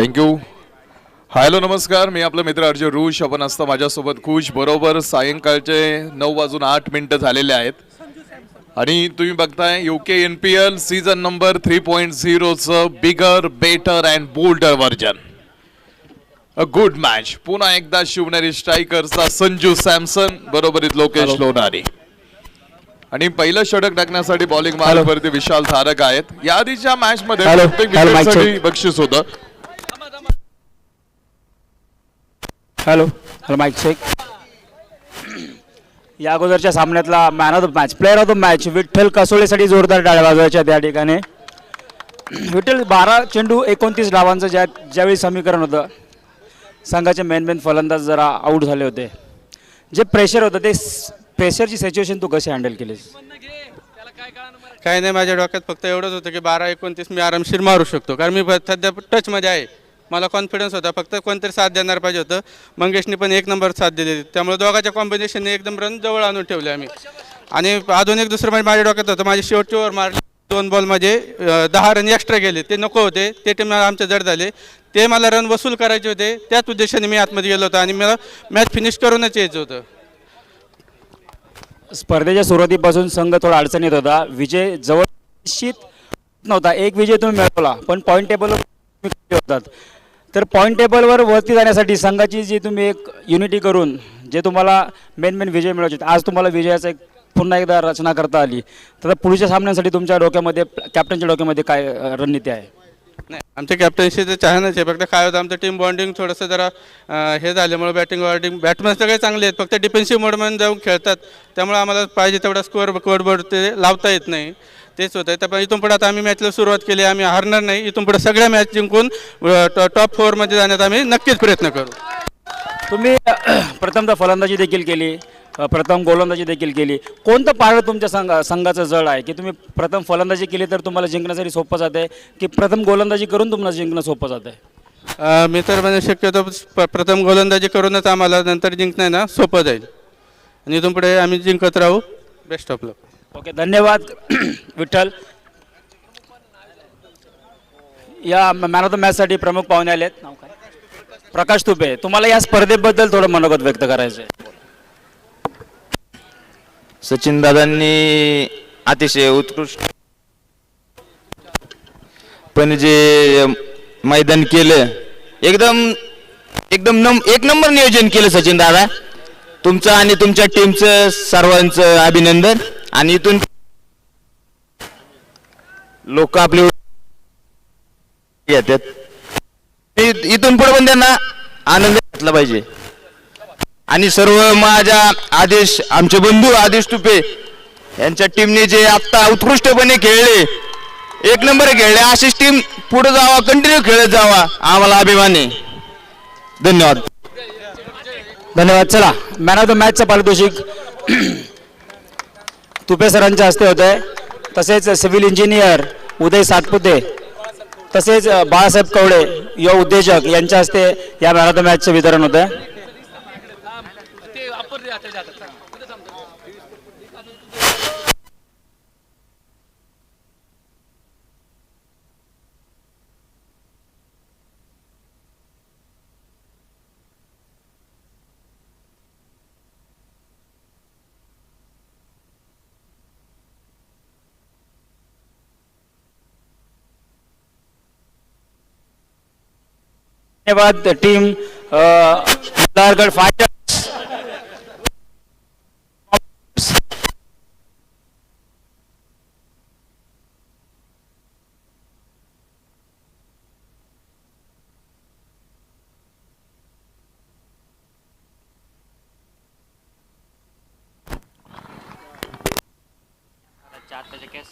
Thank you. Hello नमस्कार, मी आपला मित्र अर्जुन रूष. आपण असता माझ्यासोबत खुश. बरोबर सायंकाळचे 9:08 झालेले आहेत आणि तुम्ही बघताय UKNPL सीझन नंबर 3.0चं bigger better and bolder version. A good match. पुन्हा एकदा शिवनेरी स्ट्रायकर्सचा संजू सॅमसन बरोबरीत लोकेश लोणारी आणि पहिलं षटक टाकण्यासाठी बॉलिंग मार्कवरती विशाल धारक आहेत. या आधीच्या मॅच मध्ये प्रत्येक विकेटसाठी बक्षीस होतं. Hello mike check. या अगोदरच्या सामन्यातला man of the match, player of the match Vitthal कसोळेसाठी जोरदार टाळ्या वाजवायच्या त्या ठिकाणी. विठ्ठल 12 चेंडू 29 धावांचं ज्यावेळी समीकरण होतं, संघाचे मेन फलंदाज जरा आऊट झाले होते. जे प्रेशर होतं ते प्रेशरची सिच्युएशन तू कशी हँडल केलीस? काही नाही, माझ्या डोक्यात फक्त एवढंच होतं की 12-29 मी आरामशीर मारू शकतो, कारण मी सध्या टचमध्ये आहे. मला कॉन्फिडन्स होता, फक्त कोणतरी साथ देणार पाहिजे होतं. मंगेशने पण एक नंबर साथ दिली, त्यामुळे दोघांच्या कॉम्बिनेशनने एकदम रन जवळ आणून ठेवले आम्ही. आणि अजून एक दुसरं म्हणजे माझ्या डोक्यात होतं, माझी शेवटची ओव्हर मारली 2 बॉलमध्ये 10 रन एक्स्ट्रा गेले, ते नको होते. ते टीम आमचे जड झाले, ते मला रन वसूल करायचे होते. त्याच उद्देशाने मी आतमध्ये गेलो होतो आणि मला मॅच फिनिश करूनच यायचं होतं. स्पर्धेच्या सुरुवातीपासून संघ थोडा अडचणीत होता. विजय जवळ निश्चित नव्हता. एक विजय तुम्ही मिळवला, पण पॉईंट टेबलवर होतात. तर पॉईंट टेबलवर वरती जाण्यासाठी संघाची जी तुम्ही एक युनिटी करून जे तुम्हाला मेन विजय मिळवायचे, आज तुम्हाला विजयाचं एक पुन्हा एकदा रचना करता आली. तर पुढच्या सामन्यांसाठी तुमच्या डोक्यामध्ये, कॅप्टनच्या डोक्यामध्ये काय रणनीती आहे? नाही, आमच्या कॅप्टन्सीचं छानच आहे. फक्त काय होतं, आमचं टीम बॉन्डिंग थोडंसं जरा हे झाल्यामुळे बॅटिंग बॅट्समॅन सगळे चांगले आहेत, फक्त डिफेन्सिव्ह मोडमध्ये जाऊन खेळतात. त्यामुळे आम्हाला पाहिजे तेवढा स्कोअर ते लावता येत नाही. तेच होतं. तर इथून पुढे आता आम्ही मॅचला सुरुवात केली, आम्ही हारणार नाही. इथून पुढे सगळ्या मॅच जिंकून टॉप 4मध्ये जाण्यात आम्ही नक्कीच प्रयत्न करू. तुम्ही प्रथमतः फलंदाजी देखील केली, प्रथम गोलंदाजी देखील केली. कोणतं पारड तुमच्या संघाचं जड आहे की तुम्ही प्रथम फलंदाजी केली तर तुम्हाला जिंकण्यासाठी सोपं जाते, की प्रथम गोलंदाजी करून तुम्हाला जिंकणं सोपं जाते? मी तर म्हणजे शक्यतो प्रथम गोलंदाजी करूनच आम्हाला नंतर जिंकणं ना सोपं जाईल आणि इथून पुढे आम्ही जिंकत राहू. Best of luck. ओके, धन्यवाद विठ्ठल. या मॅन ऑफ द मॅचसाठी प्रमुख पाहुणे आलेत. नाव काय? प्रकाश तुपे. तुम्हाला या स्पर्धेबद्दल थोडं मनोगत व्यक्त करायचं आहे. सचिन दादांनी अतिशय उत्कृष्ट पण जे मैदान केलं, एकदम एक नंबर नियोजन केलं सचिन दादा. तुमचं आणि तुमच्या टीमचं सर्वांचं अभिनंदन. आणि इथून लोक आपले येतात, इथून पुढे पण त्यांना आनंद घेतला पाहिजे. आणि सर्व माझ्या आमचे बंधू आदेश तुपे यांच्या टीमने जे आता उत्कृष्टपणे खेळले, एक नंबर खेळले, अशीच टीम पुढे जावा, कंटिन्यू खेळत जावा, आम्हाला अभिमान आहे. धन्यवाद. चला, मॅन ऑफ द मॅचचं पारितोषिक तुपे सरांच्या हस्ते होत आहे. तसेच सिव्हिल इंजिनियर उदय सातपुते, तसेच बाळासाहेब कवडे युवा उद्योजक यांच्या हस्ते या मॅन ऑफ द मॅचचं वितरण होतं. धन्यवाद team Malhargad fighters.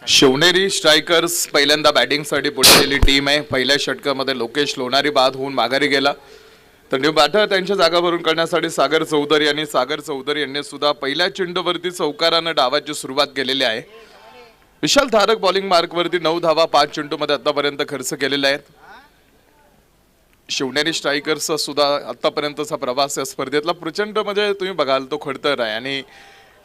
Shivneri strikers पहिल्यांदा बॅटिंगसाठी पुढे टीम आहे. पहिल्या षटकामध्ये लोकेश लोणारी बाद होऊन माघारी गेला, तर न्यू बॅटर त्यांच्या जागा भरून करण्यासाठी सागर चौधरी यांनी सुद्धा पहिल्या चेंडूवरती चौकारानं डावाची सुरुवात केलेली आहे. विशाल धारक बॉलिंग मार्कवरती 9 धावा 5 चेंडूमध्ये आतापर्यंत खर्च केलेले आहेत. शिवनेरी स्ट्रायकर्सचा सुद्धा आतापर्यंतचा प्रवास या स्पर्धेतला प्रचंड म्हणजे तुम्ही बघाल तो खडतर आहे आणि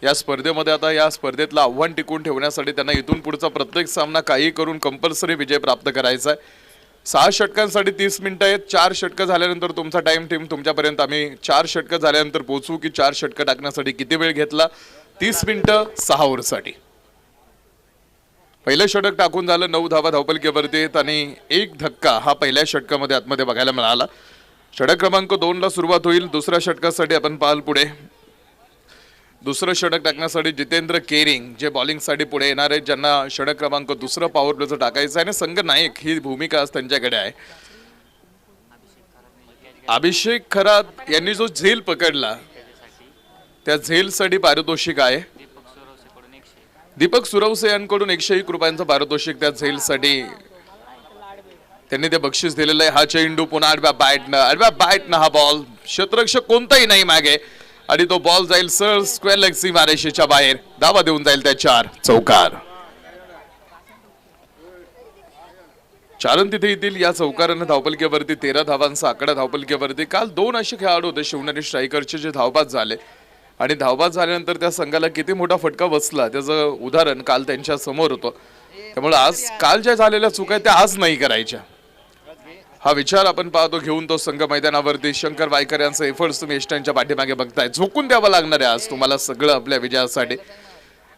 या स्पर्धेमध्ये आता या स्पर्धेतलं आव्हान टिकून ठेवण्यासाठी त्यांना इथून पुढचा प्रत्येक सामना काही करून कंपल्सरी विजय प्राप्त करायचा आहे. 6 षटकांसाठी 30 मिनिटं आहेत. 4 षटकं झाल्यानंतर तुमचा टाइम टीम तुमच्यापर्यंत आम्ही 4 षटकं झाल्यानंतर पोहोचू की 4 षटकं टाकण्यासाठी किती वेळ घेतला. 30 मिनिटं 6 ओव्हरसाठी. पहिलं षटक टाकून झालं. 9 धावा धावपलकीवरती आहेत आणि एक धक्का हा पहिल्या षटकामध्ये आतमध्ये बघायला मिळाला. षटक क्रमांक 2 ला सुरुवात होईल. दुसऱ्या षटकासाठी आपण पाहाल पुढे. दुसरं षटक टाकण्यासाठी जितेंद्र केरिंग जे बॉलिंगसाठी पुढे येणार आहेत, ज्यांना षटक क्रमांक दुसरं पॉवर प्लेचं टाकायचं आहे आणि संघ नायक ही भूमिका आज त्यांच्याकडे आहे. अभिषेक खरात यांनी जो झेल पकडला त्या झेलसाठी पारितोषिक आहे. दीपक सुरवसे यांकडून 101 रुपयांचं पारितोषिक त्या झेलसाठी त्यांनी ते बक्षीस दिलेलं आहे. हा चेंडू पुन्हा आडव्या बॅटनं हा बॉल, क्षेत्ररक्षक कोणताही नाही मागे आणि तो बॉल जाईल सर स्क्वेअर लेग सीमारेषेच्या बाहेर. धावा देऊन जाईल त्या 4 चौकार. 4 तिथे येतील. या चौकारानं धावपलकीवरती 13 धावांचा आकडा धावपलकीवरती. काल 2 असे खेळाडू होते शिवनेरी स्ट्रायकरचे जे धावबाद झाले आणि धावबाद झाल्यानंतर त्या संघाला किती मोठा फटका बसला त्याचं उदाहरण काल त्यांच्या समोर होतं. त्यामुळे आज काल ज्या झालेल्या चुका आहेत त्या आज नाही करायच्या हा विचार आपण पाहतो घेऊन तो संघ मैदानावरती. शंकर वायकर यांचं एफर्ट्स तुम्ही इष्टांच्या पाठीमागे बघताय. झोकून द्यावं लागणार आहे आज तुम्हाला सगळं आपल्या विजयासाठी.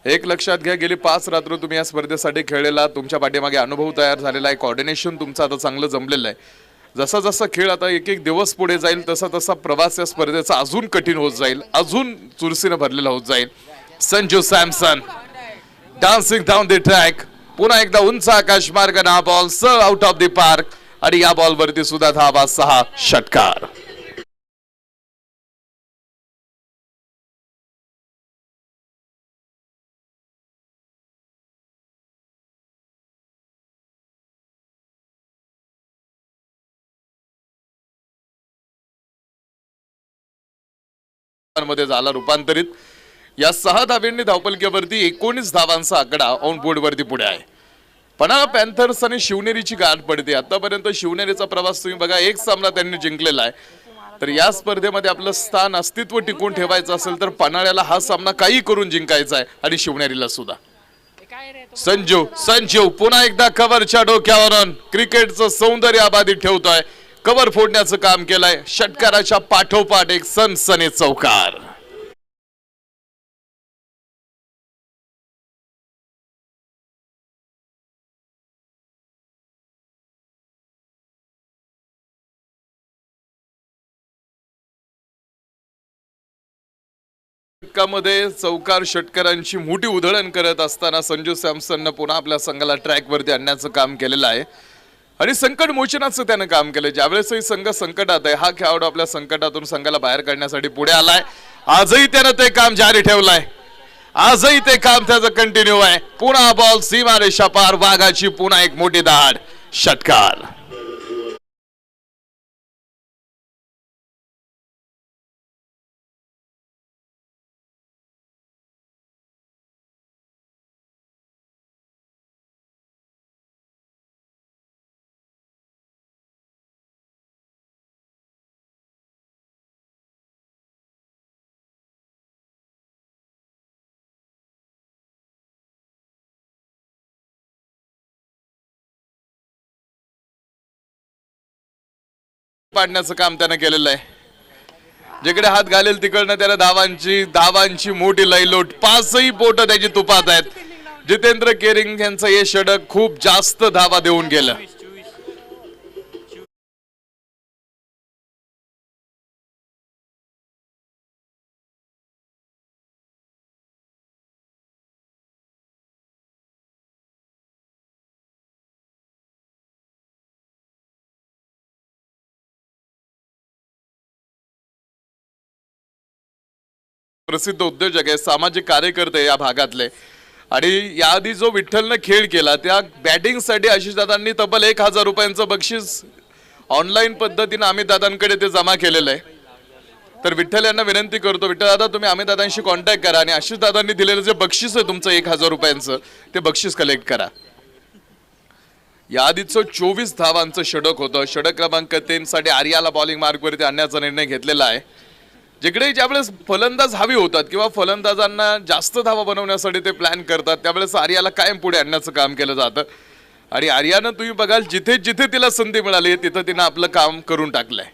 एक लक्षात घ्या, गेली 5 रात्र तुम्ही या स्पर्धेसाठी खेळलेला, तुमच्या पाठीमागे अनुभव तयार झालेला आहे. कोऑर्डिनेशन तुमचं आता चांगलं जमलेलं आहे. जसा जसा खेळ आता एक एक दिवस पुढे जाईल तसा तसा प्रवास या स्पर्धेचा अजून कठीण होत जाईल, अजून चुरसीनं भरलेला होत जाईल. Sanju Samson dancing down the track. पुन्हा एकदा उंच आकाश मार्गाने हा ball sir out of the park आणि या बॉलवरती सुद्धा धावा 6 षटकार. मध्ये झाला रूपांतरित. या 6 धावांनी धावपलकीवरती 19 धावांचा आकडा ऑन बोर्ड वरती पुढे आहे. पन्हाळा पॅन्थर्स आणि शिवनेरीची गाठ पडते. आतापर्यंत शिवनेरीचा प्रवास तुम्ही बघा, एक सामना त्यांनी जिंकलेला आहे. तर या स्पर्धेमध्ये आपलं स्थान अस्तित्व टिकून ठेवायचं असेल तर पन्हाळ्याला हा सामना काही करून जिंकायचा आहे आणि शिवनेरीला सुद्धा. संजू पुन्हा एकदा कव्हरच्या डोक्यावरून क्रिकेटचं सौंदर्य अबाधित ठेवतोय. कव्हर फोडण्याचं काम केलंय. षटकाराच्या पाठोपाठ एक सनसनीत चौकार. मध्ये चौकार षटकारांची मोठी उधळण करत असताना संजू सॅमसननं पुन्हा आपल्या संघाला ट्रॅकवरती आणण्याचं काम केलेलं आहे आणि संकट मोचनाचं त्यानं काम केलं. ज्यावेळेसही संघ संकटात आहे हा खेळाडू आपल्या संकटातून संघाला बाहेर काढण्यासाठी पुढे आलाय. आजही त्यानं ते काम जारी ठेवलंय. आजही ते काम त्याचं कंटिन्यू आहे. पुन्हा बॉल सीमारेषा पार. वाघाची पुन्हा एक मोठी धाड. षटकार. पाडण्याचं काम त्यानं केलेलं आहे. जिकडे हात घालेल तिकडनं त्याला धावांची मोठी लयलोट. 5ही बोट त्याची तुपात आहेत. जितेंद्र केरिंग यांचं हे षटक खूप जास्त धावा देऊन गेलं. प्रसिद्ध उद्योजक आहे, सामाजिक कार्यकर्ते या भागातले आणि याआधी जो विठ्ठलनं खेळ केला त्या बॅटिंगसाठी आशिषदादांनी तब्बल 1000 रुपयांचं बक्षीस ऑनलाईन पद्धतीने अमितदादांकडे ते जमा केलेलं आहे. तर विठ्ठल यांना विनंती करतो, विठ्ठल दादा तुम्ही अमितदादांशी कॉन्टॅक्ट करा आणि आशिषदादांनी दिलेलं जे बक्षीस आहे तुमचं 1000 रुपयांचं ते बक्षीस कलेक्ट करा. याआधीचं 24 धावांचं षटक होतं. षटक क्रमांक 3 साठी आर्याला बॉलिंग मार्कवरती आणण्याचा निर्णय घेतलेला आहे. जिकडे ज्यावेळेस फलंदाज हवी होतात किंवा फलंदाजांना जास्त धावा बनवण्यासाठी ते प्लॅन करतात त्यावेळेस आर्याला कायम पुढे आणण्याचं काम केलं जातं आणि आर्यानं तुम्ही बघाल जिथे जिथे तिला संधी मिळाली तिथं तिनं आपलं काम करून टाकलंय.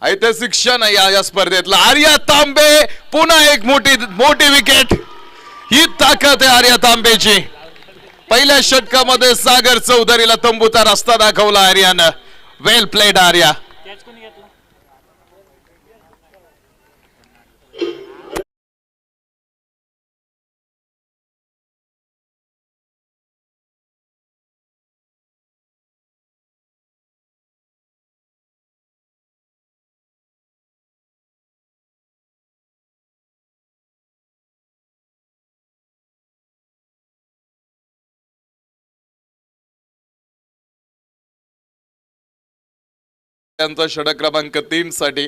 ऐतिहासिक क्षण आहे या स्पर्धेतला. आर्या तांबे पुन्हा एक मोठी मोठी विकेट. ही ताकद आहे आर्या तांबेची. पहिल्या षटकामध्ये सागर चौधरीला तंबूचा रस्ता दाखवला आर्यानं. वेल प्लेड आर्या. त्यांचा षटक क्रमांक 3 साठी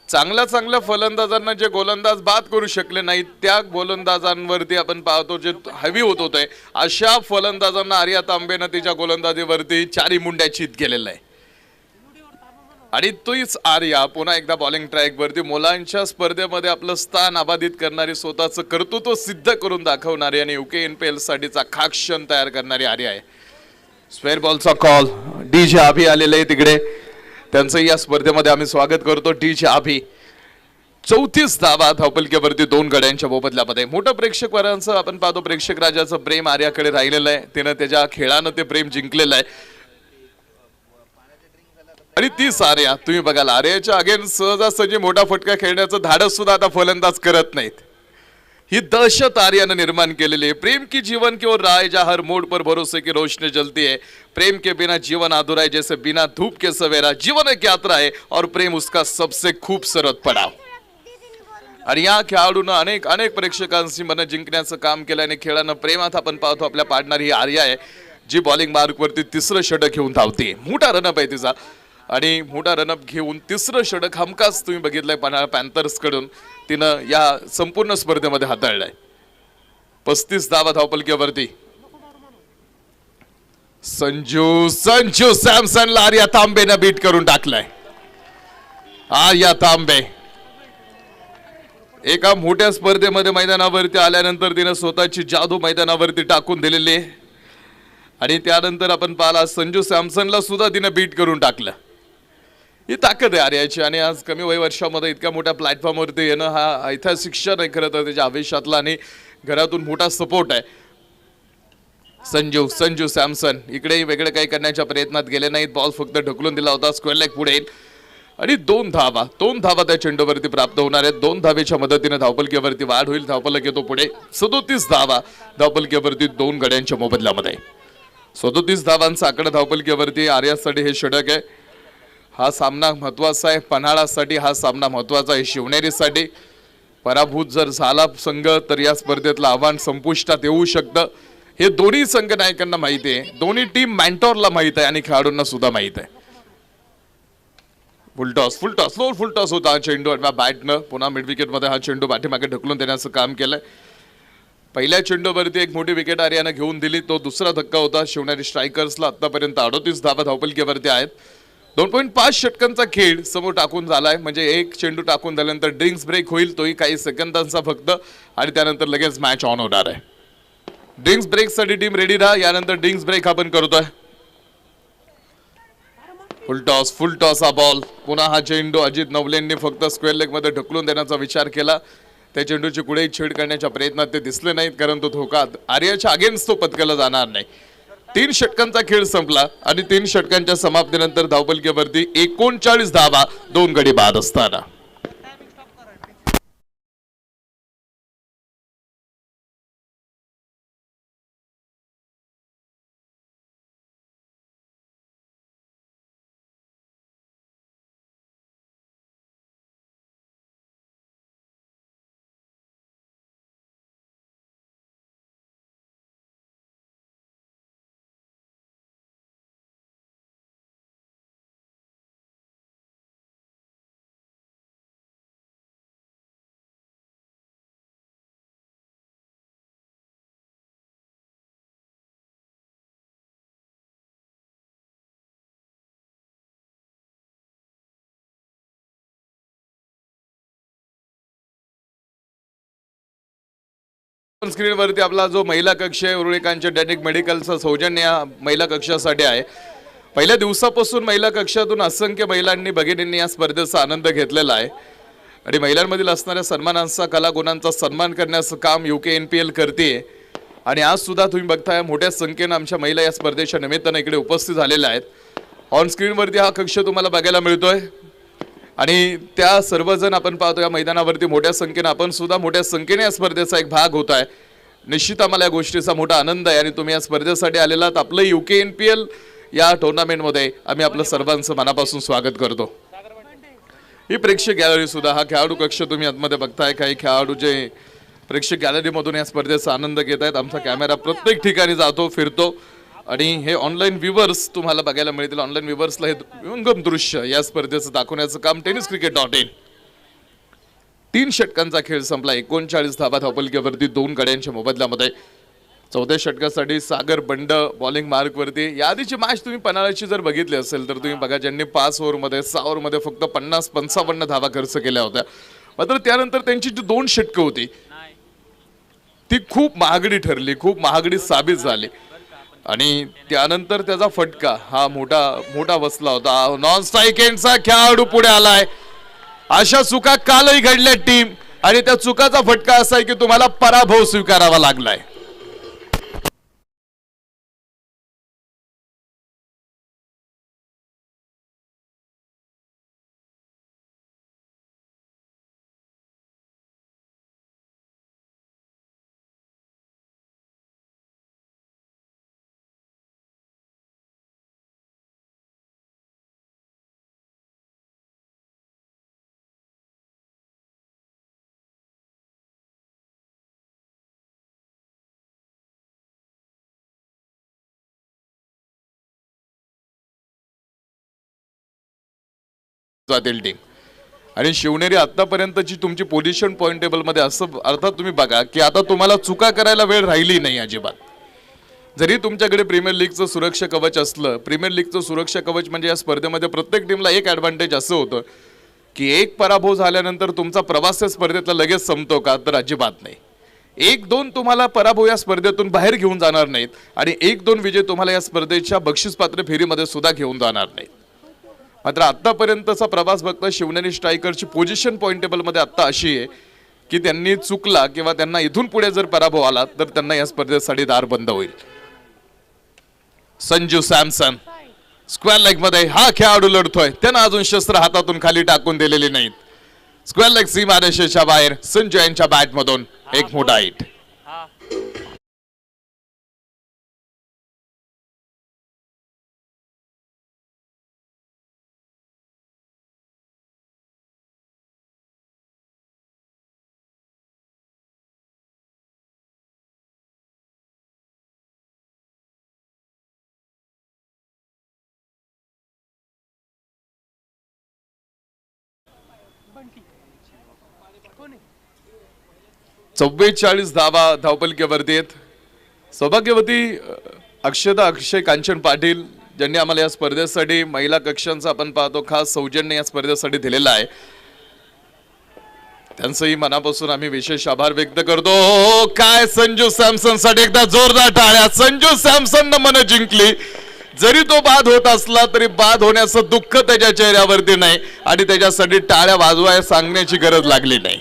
चांगल्या फलंदाजांना जे गोलंदाज बाद करू शकले नाहीत त्या गोलंदाजांवरती आपण पाहतो जे हवी होत होते अशा फलंदाजांना आर्या तांबेनं तिच्या गोलंदाजीवरती चारी मुंड्या चित केलेलं आहे. आणि तोच आर्या पुन्हा एकदा बॉलिंग ट्रॅक वरती मुलांच्या स्पर्धेमध्ये आपलं स्थान अबाधित करणारी स्वतःचं कर्तृत्व सिद्ध करून दाखवणारी आणि UKNPL साठीचा खास क्षण तयार करणारी आर्या आहे. स्क्वेअर बॉलचा कॉल. DJ अभि आलेले आहे तिकडे. त्यांचं या स्पर्धेमध्ये आम्ही स्वागत करतो. DJ अभि 34 धावा धावपलकीवरती 2 गड्यांच्या मोबदल्यामध्ये. मोठं प्रेक्षक वर्गाचं आपण पाहतो प्रेक्षक राजाचं प्रेम आर्याकडे राहिलेलं आहे. तिनं त्याच्या खेळानं ते प्रेम जिंकलेलं आहे. आणि ती आर्या तुम्ही बघाल आर्याच्या अगेन्स्ट सहजासहजी मोठा फटका खेळण्याचं धाडस सुद्धा आता फलंदाज करत नाहीत. ही दहशत आर्यानं निर्माण केलेली आहे. प्रेम की जीवन की ओर राह जा हर मोड़ पर भरोसे की रोशनी जलती है. प्रेम के बिना जीवन अधूरा है जैसे बिना धूप के सवेरा. जीवन एक यात्रा है और प्रेम उसका सबसे खूबसूरत पड़ाव. आणि या खेळाडूनं अनेक अनेक प्रेक्षकांची मन जिंकण्याचं काम केलं आणि खेळानं प्रेमात आपण पाहतो आपल्या पाडणारी ही आर्या आहे जी बॉलिंग मार्कवरती तिसरं षटक घेऊन धावते. मोठा रनअप आहे तिचा आणि मोठा रनअप घेऊन तिसरं षटक हमखास तुम्ही बघितलंय पन्हाळा पॅन्थर्स कडून तिनं या संपूर्ण स्पर्धेमध्ये हाताळलाय. 35 धावा धावपलकीवरती. संजू सॅमसनला आर्या तांबेनं बीट करून टाकलाय. आर्या तांबे एका मोठ्या स्पर्धेमध्ये मैदानावरती आल्यानंतर तिनं स्वतःची जादू मैदानावरती टाकून दिलेली आहे आणि त्यानंतर आपण पाहिला संजू सॅमसनला सुद्धा तिनं बीट करून टाकलं. ही ताकद आहे आर्याची आणि आज कमी वय वर्षामध्ये इतक्या मोठ्या प्लॅटफॉर्मवरती येणं हा ऐतिहासिक क्षण आहे खरं तर त्याच्या आवेशातला आणि घरातून मोठा सपोर्ट आहे. संजू सॅमसन इकडेही वेगळं काही करण्याच्या प्रयत्नात गेले नाहीत. बॉल फक्त ढकलून दिला होता. स्क्वेअर लेग पुढे येईल आणि 2 धावा त्या चेंडूवरती प्राप्त होणार आहेत. 2 धावेच्या मदतीने धावपलकीवरती वाढ होईल. धावपलक येतो पुढे. 37 धावा धावपलकीवरती 2 गड्यांच्या मोबदल्यामध्ये. 37 धावांचा आकडा धावपलकीवरती आर्यासाठी हे षटक आहे. हा सामना महत्वाचा आहे. पन्हाळासाठी हा सामना महत्वाचा आहे. शिवनेरीसाठी पराभूत जर झाला संघ तर या स्पर्धेतलं आव्हान संपुष्टात येऊ शकतं. हे दोन्ही संघ नायकांना माहिती आहे. दोन्ही टीम मॅन्टॉरला माहित आहे आणि खेळाडूंना सुद्धा माहित आहे. फुलटॉस होता हा चेंडू आणि बॅटनं पुन्हा मिड विकेटमध्ये हा चेंडू पाठीमागे ढकलून देण्याचं काम केलंय. पहिल्या चेंडूवरती एक मोठी विकेट आर्यानं घेऊन दिली. तो दुसरा धक्का होता शिवनेरी स्ट्रायकर्सला. आतापर्यंत 38 धावा धावपलकीवरती आहेत. 2.5 षटकांचा खेळ समोर टाकून झालाय. म्हणजे एक चेंडू टाकून झाल्यानंतर ड्रिंक्स ब्रेक होईल. तोही काही सेकंदांचा फक्त आणि त्यानंतर लगेच मॅच ऑन होणार आहे. ड्रिंक्स ब्रेक साठी टीम रेडी राहा. यानंतर ड्रिंक्स ब्रेक आपण करतोय. फुल टॉस हा बॉल. पुन्हा हा चेंडू अजित नवलेंनी फक्त स्क्वेअर लेग मध्ये ढकलून देण्याचा विचार केला. त्या चेंडूची कुठेही छेड करण्याच्या प्रयत्नात ते दिसले नाहीत कारण तो धोका आर्याच्या अगेन्स्ट तो पत्करला जाणार नाही. 3 षटकांचा खेळ संपला आणि 3 षटकांच्या समाप्तीनंतर धावपलकीवरती 39 धावा 2 गडी बाद असताना स्क्रीनवरती आपला जो महिला कक्ष आहे उरुळीकांच्या डेनिक मेडिकलचा सौजन्य या महिला कक्षासाठी आहे. पहिल्या दिवसापासून महिला कक्षातून असंख्य महिलांनी भगिनींनी या स्पर्धेचा आनंद घेतलेला आहे आणि महिलांमधील असणाऱ्या सन्मानांचा कलागुणांचा सन्मान करण्याचं काम UKNPL करते. आणि आज सुद्धा तुम्ही बघताय मोठ्या संख्येनं आमच्या महिला या स्पर्धेच्या निमित्तानं इकडे उपस्थित झालेल्या आहेत. ऑन स्क्रीनवरती हा कक्ष तुम्हाला बघायला मिळतोय आणि त्या सर्वजण आपण पाहतो या मैदानावरती मोठ्या संख्येनं आपण सुद्धा मोठ्या संख्येने या स्पर्धेचा एक भाग होत आहे. निश्चित आम्हाला या गोष्टीचा मोठा आनंद आहे आणि तुम्ही या स्पर्धेसाठी आलेलात. आपलं UKNPL या टुर्नामेंटमध्ये आम्ही आपलं सर्वांचं मनापासून स्वागत करतो. ही प्रेक्षक गॅलरी सुद्धा हा खेळाडू कक्ष तुम्ही आतमध्ये बघताय. काही खेळाडू जे प्रेक्षक गॅलरीमधून या स्पर्धेचा आनंद घेत आहेत. आमचा कॅमेरा प्रत्येक ठिकाणी जातो फिरतो आणि हे ऑनलाईन व्ह्यूवर्स तुम्हाला बघायला मिळतील. ऑनलाईन व्ह्यूवर्सला हे विहंगम दृश्य या स्पर्धेचं दाखवण्याचं काम tenniscricket.in. 3 षटकांचा खेळ संपला. 39 धावा धावपलकीवरती 2 गड्यांच्या मोबदल्यामध्ये. 4थ्या षटकासाठी सागर बंड बॉलिंग मार्कवरती. याआधीची मॅच तुम्ही पन्हाळ्याची जर बघितली असेल तर तुम्ही बघा ज्यांनी 5 ओव्हरमध्ये 6 ओव्हरमध्ये फक्त 50-55 धावा खर्च केल्या होत्या. मात्र त्यानंतर त्यांची जी 2 षटकं होती ती खूप महागडी ठरली, खूप महागडी साबित झाली आणि त्यानंतर त्याचा फटका हा मोठा बसला होता. नॉन स्ट्राईक एंडचा खेळाडू पुढे आलाय. अशा चुका कालही घडल्या टीम आणि त्या चुकाचा फटका असा आहे की तुम्हाला पराभव स्वीकारावा लागलाय. जातील टीम आणि शिवनेरी आतापर्यंतची तुमची पोझिशन पॉइंट टेबल मध्ये असं अर्थात तुम्ही बघा की आता तुम्हाला चुका करायला वेळ राहिली नाही अजिबात. जरी तुमच्याकडे प्रीमियर लीगचं सुरक्षा कवच असलं, प्रीमियर लीगचं सुरक्षा कवच म्हणजे या स्पर्धेमध्ये प्रत्येक टीमला एक ॲडव्हान्टेज असं होतं की एक पराभव झाल्यानंतर तुमचा प्रवास या स्पर्धेतला लगेच संपतो का, तर अजिबात नाही. 1-2 तुम्हाला पराभव या स्पर्धेतून बाहेर घेऊन जाणार नाहीत आणि 1-2 विजय तुम्हाला या स्पर्धेच्या बक्षीसपात्र फेरीमध्ये सुद्धा घेऊन जाणार नाहीत. मात्र आतापर्यंतचा प्रवास बघता शिवनेरी स्ट्रायकरची पोझिशन पॉइंट टेबलमध्ये आत्ता अशी आहे की त्यांनी चुकला किंवा त्यांना इथून पुढे जर पराभव आला तर त्यांना या स्पर्धेसाठी दार बंद होईल. संजू सॅमसन स्क्वेअर लेग मध्ये हा खेळाडू लढतोय. त्यानं अजून शस्त्र हातातून खाली टाकून दिलेली नाहीत. स्क्वेअर लेग सीमारेषेच्या बाहेर संजू यांच्या बॅट मधून एक मोठा हिट. चव्वेचाळीस धावा धावपलकीवरती आहेत. सौभाग्यवती अक्षय कांचन पाटील ज्यांनी आम्हाला या स्पर्धेसाठी महिला कक्षांचा आपण पाहतो खास सौजन्य या स्पर्धेसाठी दिलेला आहे. त्यांचंही मनापासून आम्ही विशेष आभार व्यक्त करतो. काय संजू सॅमसन साठी एकदा जोरदार टाळ्या. संजू सॅमसन मन जिंकली. जरी तो बाद होत असला तरी बाद होण्याचं दुःख त्याच्या चेहऱ्यावरती नाही आणि त्याच्यासाठी टाळ्या वाजवाय सांगण्याची गरज लागली नाही.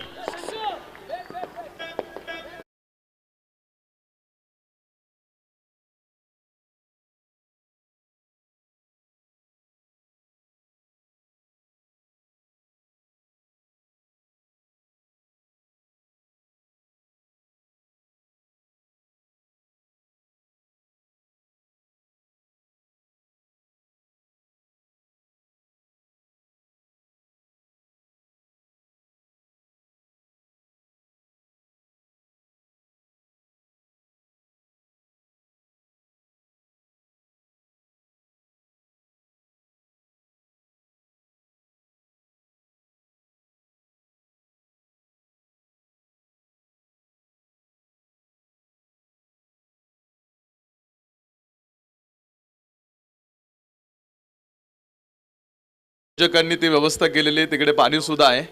आयोजकांनी ती व्यवस्था केलेली आहे. तिकडे पाणी सुद्धा आहे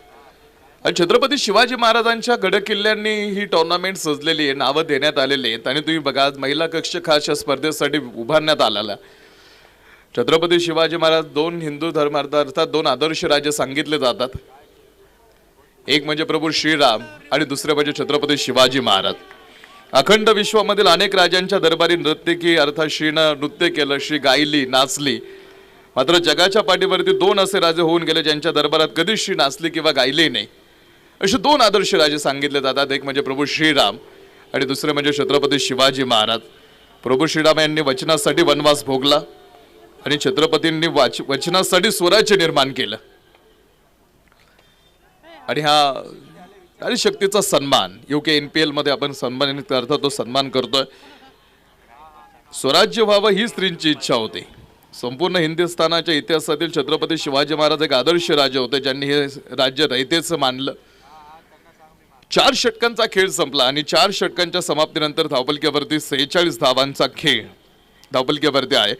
आणि छत्रपती शिवाजी महाराजांच्या गडकिल्ल्यांनी ही टुर्नामेंट सजलेली आहे, नावं देण्यात आलेली आहेत. आणि तुम्ही बघा आज महिला कक्ष खास या स्पर्धेसाठी उभारण्यात आलेला. छत्रपती शिवाजी महाराज दोन हिंदू धर्मार्थ अर्थात दोन आदर्श राजे सांगितले जातात. एक म्हणजे प्रभू श्रीराम आणि दुसरे म्हणजे छत्रपती शिवाजी महाराज. अखंड विश्वामधील अनेक राजांच्या दरबारी नर्तकी अर्थात श्रीनं नृत्य केलं, श्री गायली, नाचली. मात्र जगाच्या पाठीवरती दोन असे राजे होऊन गेले ज्यांच्या दरबारात कधीच श्री नाचली किंवा गायली नाही. असे दोन आदर्श राजे सांगितले जातात. एक म्हणजे प्रभू श्रीराम आणि दुसरे म्हणजे छत्रपती शिवाजी महाराज. प्रभू श्रीराम यांनी वचनासाठी वनवास भोगला आणि छत्रपतींनी वचनासाठी स्वराज्य निर्माण केलं. आणि हा नारी शक्तीचा सन्मान युके NPL मध्ये आपण सन्मानित करतो, तो सन्मान करतोय. स्वराज्य व्हावं ही स्त्रींची इच्छा होती. संपूर्ण हिंदुस्थानाच्या इतिहासातील छत्रपती शिवाजी महाराज एक आदर्श राजे होते ज्यांनी हे राज्य रयतेचं मानलं. 4 षटकांचा खेळ संपला आणि 4 षटकांच्या समाप्तीनंतर धावपलक्यावरती 46 धावांचा खेळ धावपलक्यावरती आहे.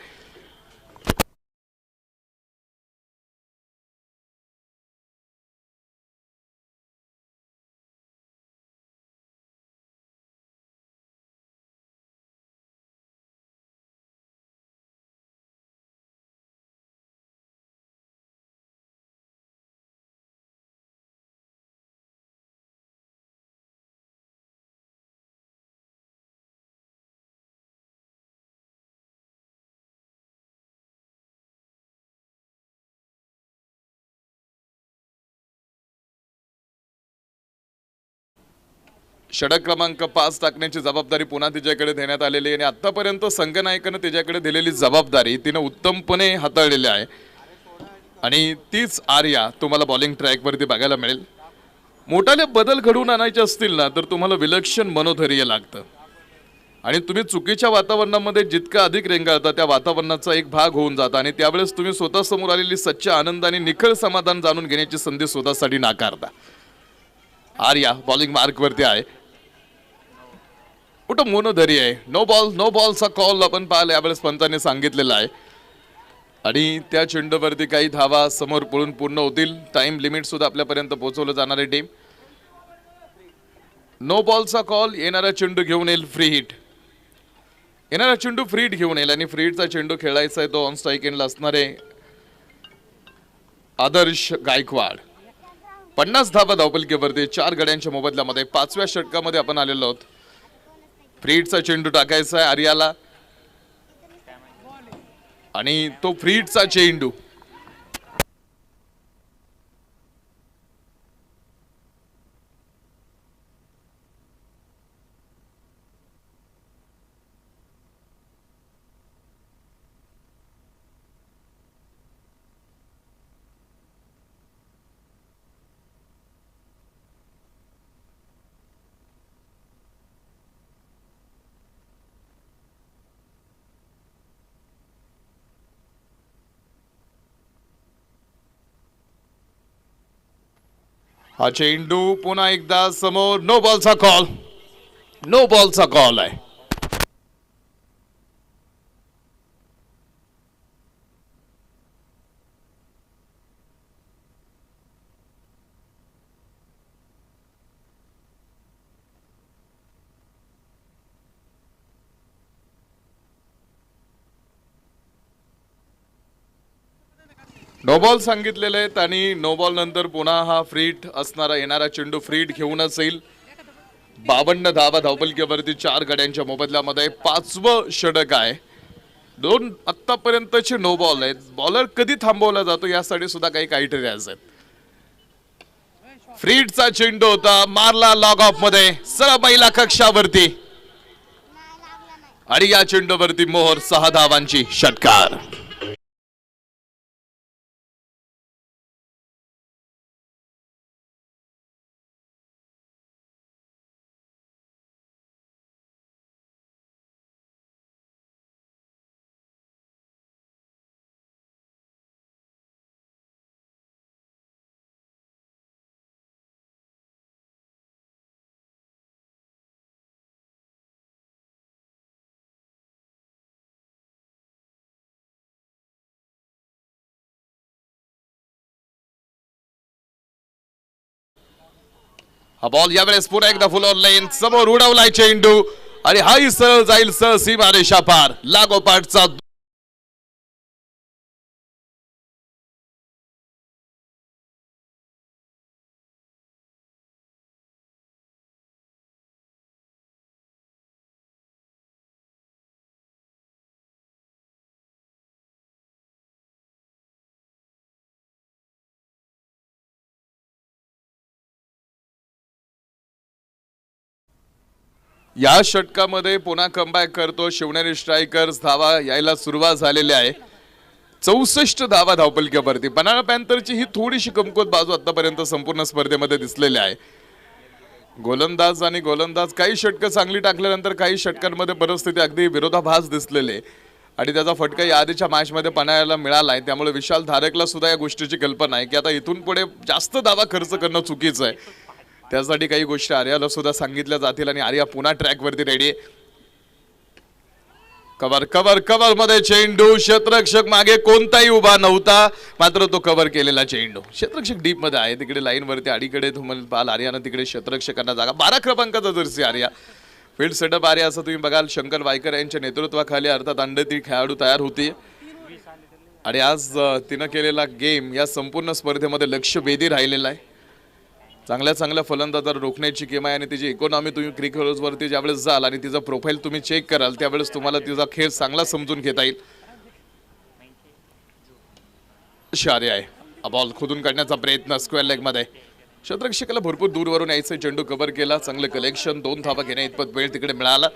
षटक क्रमांक 5 टाकण्याची जबाबदारी पुन्हा तिच्याकडे देण्यात आलेली आहे आणि आतापर्यंत संघनायकानं तिच्याकडे दिलेली जबाबदारी तिने उत्तमपणे हाताळलेली आहे. आणि तीच आर्या तुम्हाला बॉलिंग ट्रॅकवरती बघायला मिळेल. मोठाले बदल घडवून आणायचे असतील ना तर तुम्हाला विलक्षण मनोधैर्य लागतं. आणि तुम्ही चुकीच्या वातावरणामध्ये जितका अधिक रेंगाळता त्या वातावरणाचा एक भाग होऊन जाता आणि त्यावेळेस तुम्ही स्वतः समोर आलेली सच्च आनंद आणि निखळ समाधान जाणून घेण्याची संधी स्वतःसाठी नाकारता. आर्या बॉलिंग मार्कवरती आहे. मोठं मनोधैर्य आहे. नो बॉलचा कॉल आपण पाहिला यावेळेस पंतांनी सांगितलेला आहे. आणि त्या चेंडूवरती काही धावा समोर पळून पूर्ण होतील. टाइम लिमिट सुद्धा आपल्यापर्यंत पोहोचवलं जाणार आहे. टीम नो बॉलचा कॉल, येणारा चेंडू घेऊन येईल फ्री हिट. येणारा चेंडू फ्री हिट घेऊन येईल आणि फ्री हिटचा चेंडू खेळायचा आहे तो ऑन स्ट्राईक एंडला असणार आहे आदर्श गायकवाड. 50 धावा धावपलकीवरती 4 गड्यांच्या मोबदल्यामध्ये 5व्या षटकामध्ये आपण आलेलो आहोत. फ्री हिटचा चेंडू टाकायचा आहे आर्याला आणि तो फ्री हिटचा चेंडू हा चेंडू पुन्हा एकदा समोर. नो बॉलचा कॉल आहे. नो बॉल सांगितलेले आहेत आणि नो बॉल नंतर पुन्हा हा फ्रीट असणारा येणारा चेंडू फ्रीट घेऊनच येईल. 52 धावा धावपलकीवरती 4 गड्यांच्या मोबदल्यामध्ये 5वं षटक आहे. 2 आतापर्यंतचे नो बॉल आहेत. बॉलर कधी थांबवला जातो यासाठी सुद्धा काही क्रायटेरियाज आहेत. फ्रीटचा चेंडू होता, मारला लॉग ऑफ मध्ये सरळ महिला कक्षावरती आणि या चेंडूवरती मोहर 6 धावांची षटकार. हा बॉल यावेळेस पुन्हा एकदा फुल ऑन लाईन समोर उडवलाय चेंडू आणि हाही सरळ जाईल सर सीमारेषा पार लागोपाठचा या षटकामध्ये पुन्हा कमबॅक करतो शिवनेरी स्ट्रायकर्स. धावा यायला सुरुवात झालेली आहे. 64 धावा धावपलक्यावरती. बनाना पॅन्थरची ही थोडीशी कमकुवत बाजू आतापर्यंत संपूर्ण स्पर्धेमध्ये दिसलेली आहे. गोलंदाज काही षटकं चांगली टाकल्यानंतर काही षटकांमध्ये परिस्थिती अगदी विरोधाभास दिसलेली आहे आणि त्याचा फटका या आधीच्या मॅचमध्ये पणायला मिळाला आहे. त्यामुळे विशाल धारकला सुद्धा या गोष्टीची कल्पना आहे की आता इथून पुढे जास्त धावा खर्च करणं चुकीचं आहे. त्यासाठी काही गोष्टी आर्याला सुद्धा सांगितल्या जातील आणि आर्या पुन्हा ट्रॅकवरती रेडी आहे. कव्हर मध्ये चेंडू. क्षेत्ररक्षक मागे कोणताही उभा नव्हता मात्र तो कव्हर केलेला चेंडू. क्षेत्ररक्षक डीप मध्ये आहे तिकडे लाईन वरती अडीकडे तुम्हाला पाल आर्यानं तिकडे क्षेत्ररक्षकांना जागा. 12 क्रमांकाचा Jersey Arya. Field setup Arya असं तुम्ही बघाल शंकर वायकर यांच्या नेतृत्वाखाली अर्थात अंडती खेळाडू तयार होती आणि आज तिनं केलेला गेम या संपूर्ण स्पर्धेमध्ये लक्ष वेधी राहिलेला आहे. चांगल्या फलंदाजाला रोखण्याची किंवा आणि तिची इकॉनॉमी तुम्ही क्रिकेटवरती ज्यावेळेस जाल आणि तिचा प्रोफाईल तुम्ही चेक कराल त्यावेळेस तुम्हाला तिचा खेळ चांगला समजून घेता येईल. शार्या आहे. बॉल खोदून काढण्याचा प्रयत्न स्क्वेअर लेग मध्ये. क्षेत्ररक्षकाला भरपूर दूरवरून यायचं चेंडू कव्हर केला. चांगलं कलेक्शन. 2 धावा घेण्या इतपत वेळ तिकडे मिळाला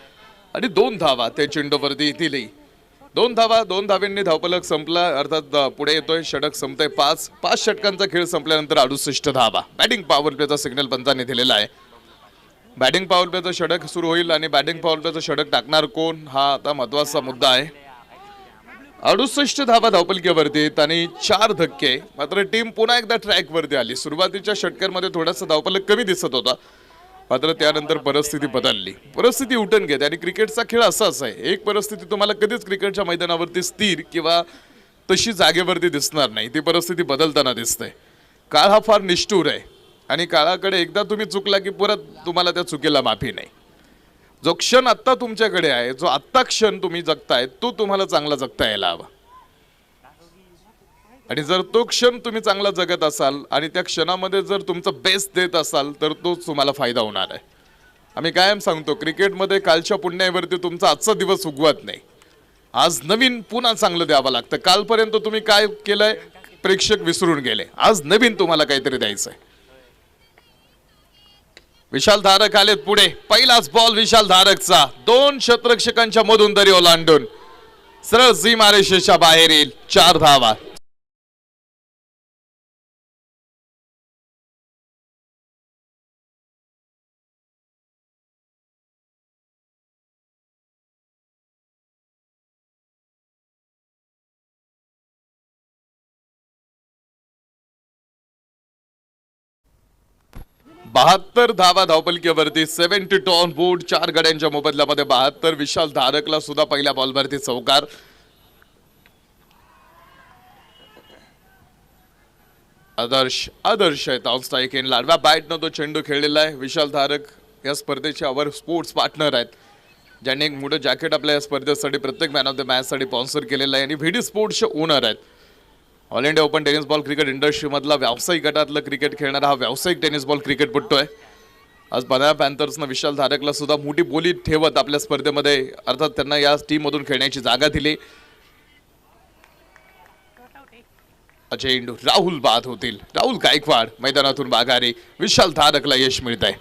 आणि 2 धावा त्या चेंडूवरती दिली. 2 धावांनी धावपलक संपला. अर्थात पुढे येतोय षटक संपतंय. 5 षटकांचा खेळ संपल्यानंतर 68 धावा. बॅटिंग पॉवर प्लेचा सिग्नल पंचाने दिलेला आहे. बॅटिंग पॉवर प्लेचं षटक सुरू होईल आणि बॅटिंग पॉवर प्लेचं षटक टाकणार कोण हा आता महत्वाचा मुद्दा आहे. 68 धावा धावपलकीवरती आणि 4 धक्के. मात्र टीम पुन्हा एकदा ट्रॅकवरती आली. सुरुवातीच्या षटकांमध्ये थोडासा धावपलक कमी दिसत होता मात्र त्यानंतर परिस्थिती बदलली. परिस्थिती उठून घेते आणि क्रिकेटचा खेळ असाच आहे. एक परिस्थिती तुम्हाला कधीच क्रिकेटच्या मैदानावरती स्थिर किंवा तशी जागेवरती दिसणार नाही. ती परिस्थिती बदलताना दिसते. काळ हा फार निष्ठुर आहे आणि काळाकडे एकदा तुम्ही चुकला की परत तुम्हाला त्या चुकीला माफी नाही. जो क्षण आत्ता तुमच्याकडे आहे जो आत्ता क्षण तुम्ही जगताय तो तुम्हाला चांगला जगता यायला हवा आणि जर तो क्षण तुम्ही चांगला जगत असाल आणि त्या क्षणामध्ये जर तुमचं बेस्ट देत असाल तर तोच तुम्हाला फायदा होणार आहे. आम्ही कायम सांगतो क्रिकेटमध्ये कालच्या पुण्यावरती तुमचा आजचा दिवस उगवत नाही. आज नवीन पुन्हा चांगलं द्यावं लागतं. कालपर्यंत तुम्ही काय केलंय प्रेक्षक विसरून गेले. आज नवीन तुम्हाला काहीतरी द्यायचंय. विशाल धारक आलेत पुढे. पहिलाच बॉल विशाल धारकचा. 2 क्षेत्ररक्षकांच्या मधून तरी ओलांडून सरळ सीमारेषेच्या बाहेर येईल. 4 धावा. बहात्तर धावा धावपलकीवरती. 72 ऑन बोर्ड. 4 गड्यांच्या मोबदल्यामध्ये 72. विशाल धारकला सुद्धा पहिल्या बॉलवरती चौकार. आदर्श आहेत ऑन स्ट्राईक इन. लाडव्या बॅटनं तो चेंडू खेळलेला आहे. विशाल धारक या स्पर्धेचे अवर स्पोर्ट्स पार्टनर आहेत ज्यांनी एक मोठं जॅकेट आपल्या या स्पर्धेसाठी प्रत्येक मॅन ऑफ द मॅच साठी स्पॉन्सर केलेलं आहे आणि व्हीडी स्पोर्ट्सचे ओनर आहेत. All India open tennis ball cricket इंडस्ट्रीमधला व्यावसायिक गटातलं क्रिकेट खेळणारा हा व्यावसायिक टेनिस बॉल क्रिकेटपटू आहे. आज बनाना पॅन्थर्सनं विशाल धारकला सुद्धा मोठी बोली ठेवत आपल्या स्पर्धेमध्ये अर्थात त्यांना या टीममधून खेळण्याची जागा दिली. चेंडू राहुल बाद होतील. राहुल गायकवाड मैदानातून माघारी. विशाल धारकला यश मिळत आहे.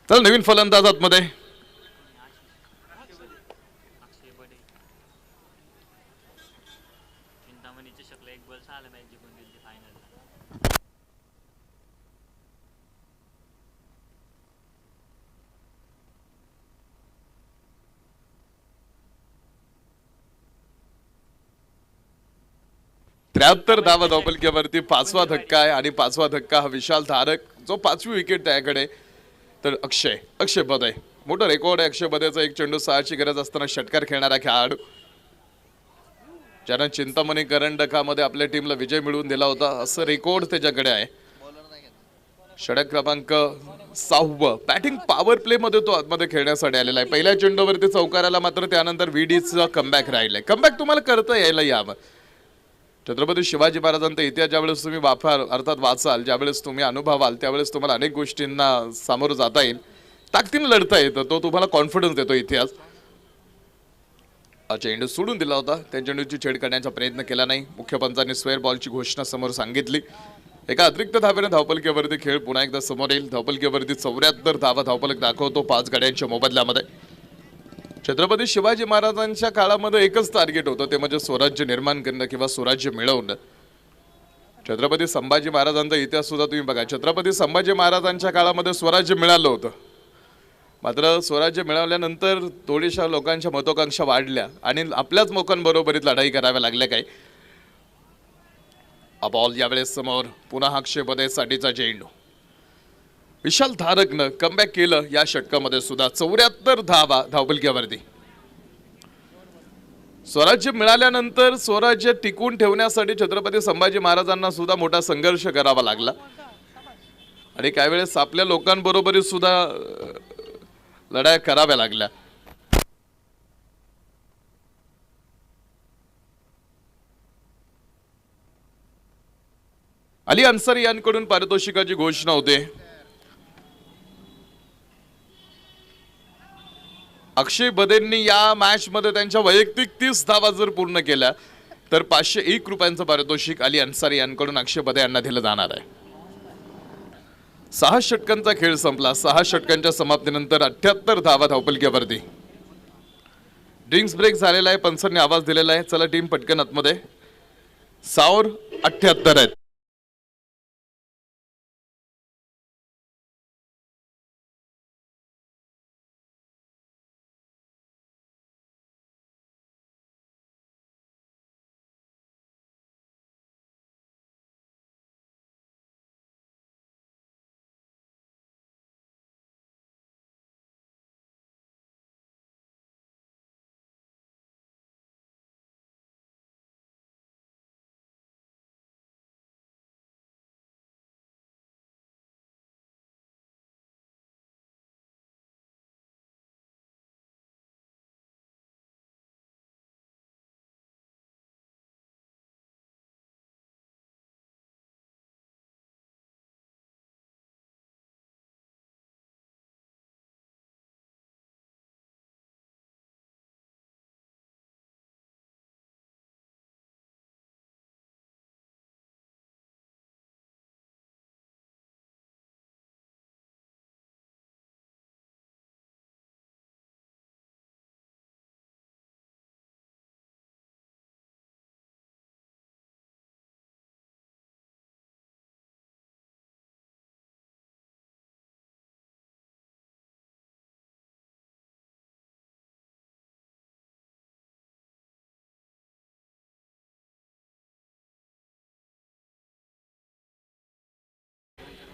तर नवीन फलंदाजात मध्ये त्र्याहत्तर धावा धावपलकीवरती. 5वा धक्का आहे आणि 5वा धक्का हा विशाल धारक जो 5वी विकेट त्याकडे. तर अक्षय बद आहे. मोठं रेकॉर्ड आहे अक्षय बदेचा. 1 चेंडू 6ची गरज असताना षटकार खेळणारा खेळाडू ज्यानं चिंतामणी करंडकामध्ये आपल्या टीमला विजय मिळवून दिला होता असं रेकॉर्ड त्याच्याकडे आहे. षटक क्रमांक 6. बॅटिंग पॉवर प्ले मध्ये तो आतमध्ये खेळण्यासाठी आलेला आहे. पहिल्या चेंडूवरती चौकाराला मात्र त्यानंतर व्हीडीचा कमबॅक राहिलाय. कमबॅक तुम्हाला करता यायला यावं. छत्रपती शिवाजी महाराजांचा इतिहास ज्यावेळेस तुम्ही अर्थात वाचाल, ज्यावेळेस तुम्ही अनुभवाल, त्यावेळेस तुम्हाला अनेक गोष्टींना सामोरं जाता येईल, ताकदीने लढता येतं. तो तुम्हाला कॉन्फिडन्स देतो इतिहास. चेंडू सोडून दिला होता, त्या चेंडूची छेड करण्याचा प्रयत्न केला नाही. मुख्य पंचांनी स्क्वेअर बॉलची घोषणा समोर सांगितली. एका अतिरिक्त धावेने धावपलकीवरती खेळ पुन्हा एकदा समोर येईल. धावपलकीवरती 74 धावा धावपलक दाखवतो 5 गाड्यांच्या मोबदल्यामध्ये. छत्रपती शिवाजी महाराजांच्या काळामध्ये एकच टार्गेट होतं, ते म्हणजे स्वराज्य निर्माण करणं किंवा स्वराज्य मिळवणं. छत्रपती संभाजी महाराजांचा इतिहास सुद्धा तुम्ही बघा. छत्रपती संभाजी महाराजांच्या काळामध्ये स्वराज्य मिळालं होतं, मात्र स्वराज्य मिळवल्यानंतर थोड्याशा लोकांच्या महत्वाकांक्षा वाढल्या आणि आपल्याच लोकांबरोबरीत लढाई कराव्या लागल्या. काही बॉल यावेळेस समोर पुन्हा क्षेपदेसाठीचा चेंडू. विशाल धारकनं कमबॅक केलं या षटकामध्ये सुद्धा. 74 धावा धावपलकीवरती. स्वराज्य मिळाल्यानंतर स्वराज्य टिकून ठेवण्यासाठी छत्रपती संभाजी महाराजांना सुद्धा मोठा संघर्ष करावा लागला आणि काही वेळेस आपल्या लोकांबरोबरी सुद्धा लढाया कराव्या लागल्या. अली अन्सारी यांकडून पारितोषिकाची घोषणा होते. अक्षय बदेंनी या मॅच मध्ये त्यांच्या वैयक्तिक 30 धावा जर पूर्ण केल्या तर 501 रुपयांचं पारितोषिक अली अन्सारी यांकडून अक्षय बदे यांना दिलं जाणार आहे. 6 षटकांचा खेळ संपला. 6 षटकांच्या समाप्तीनंतर 78 धावा धावपलकीवरती. ड्रिंक्स ब्रेक झालेला आहे, पंचांनी आवाज दिलेला आहे. चला टीम पटकन आतमध्ये. 6 78 आहेत.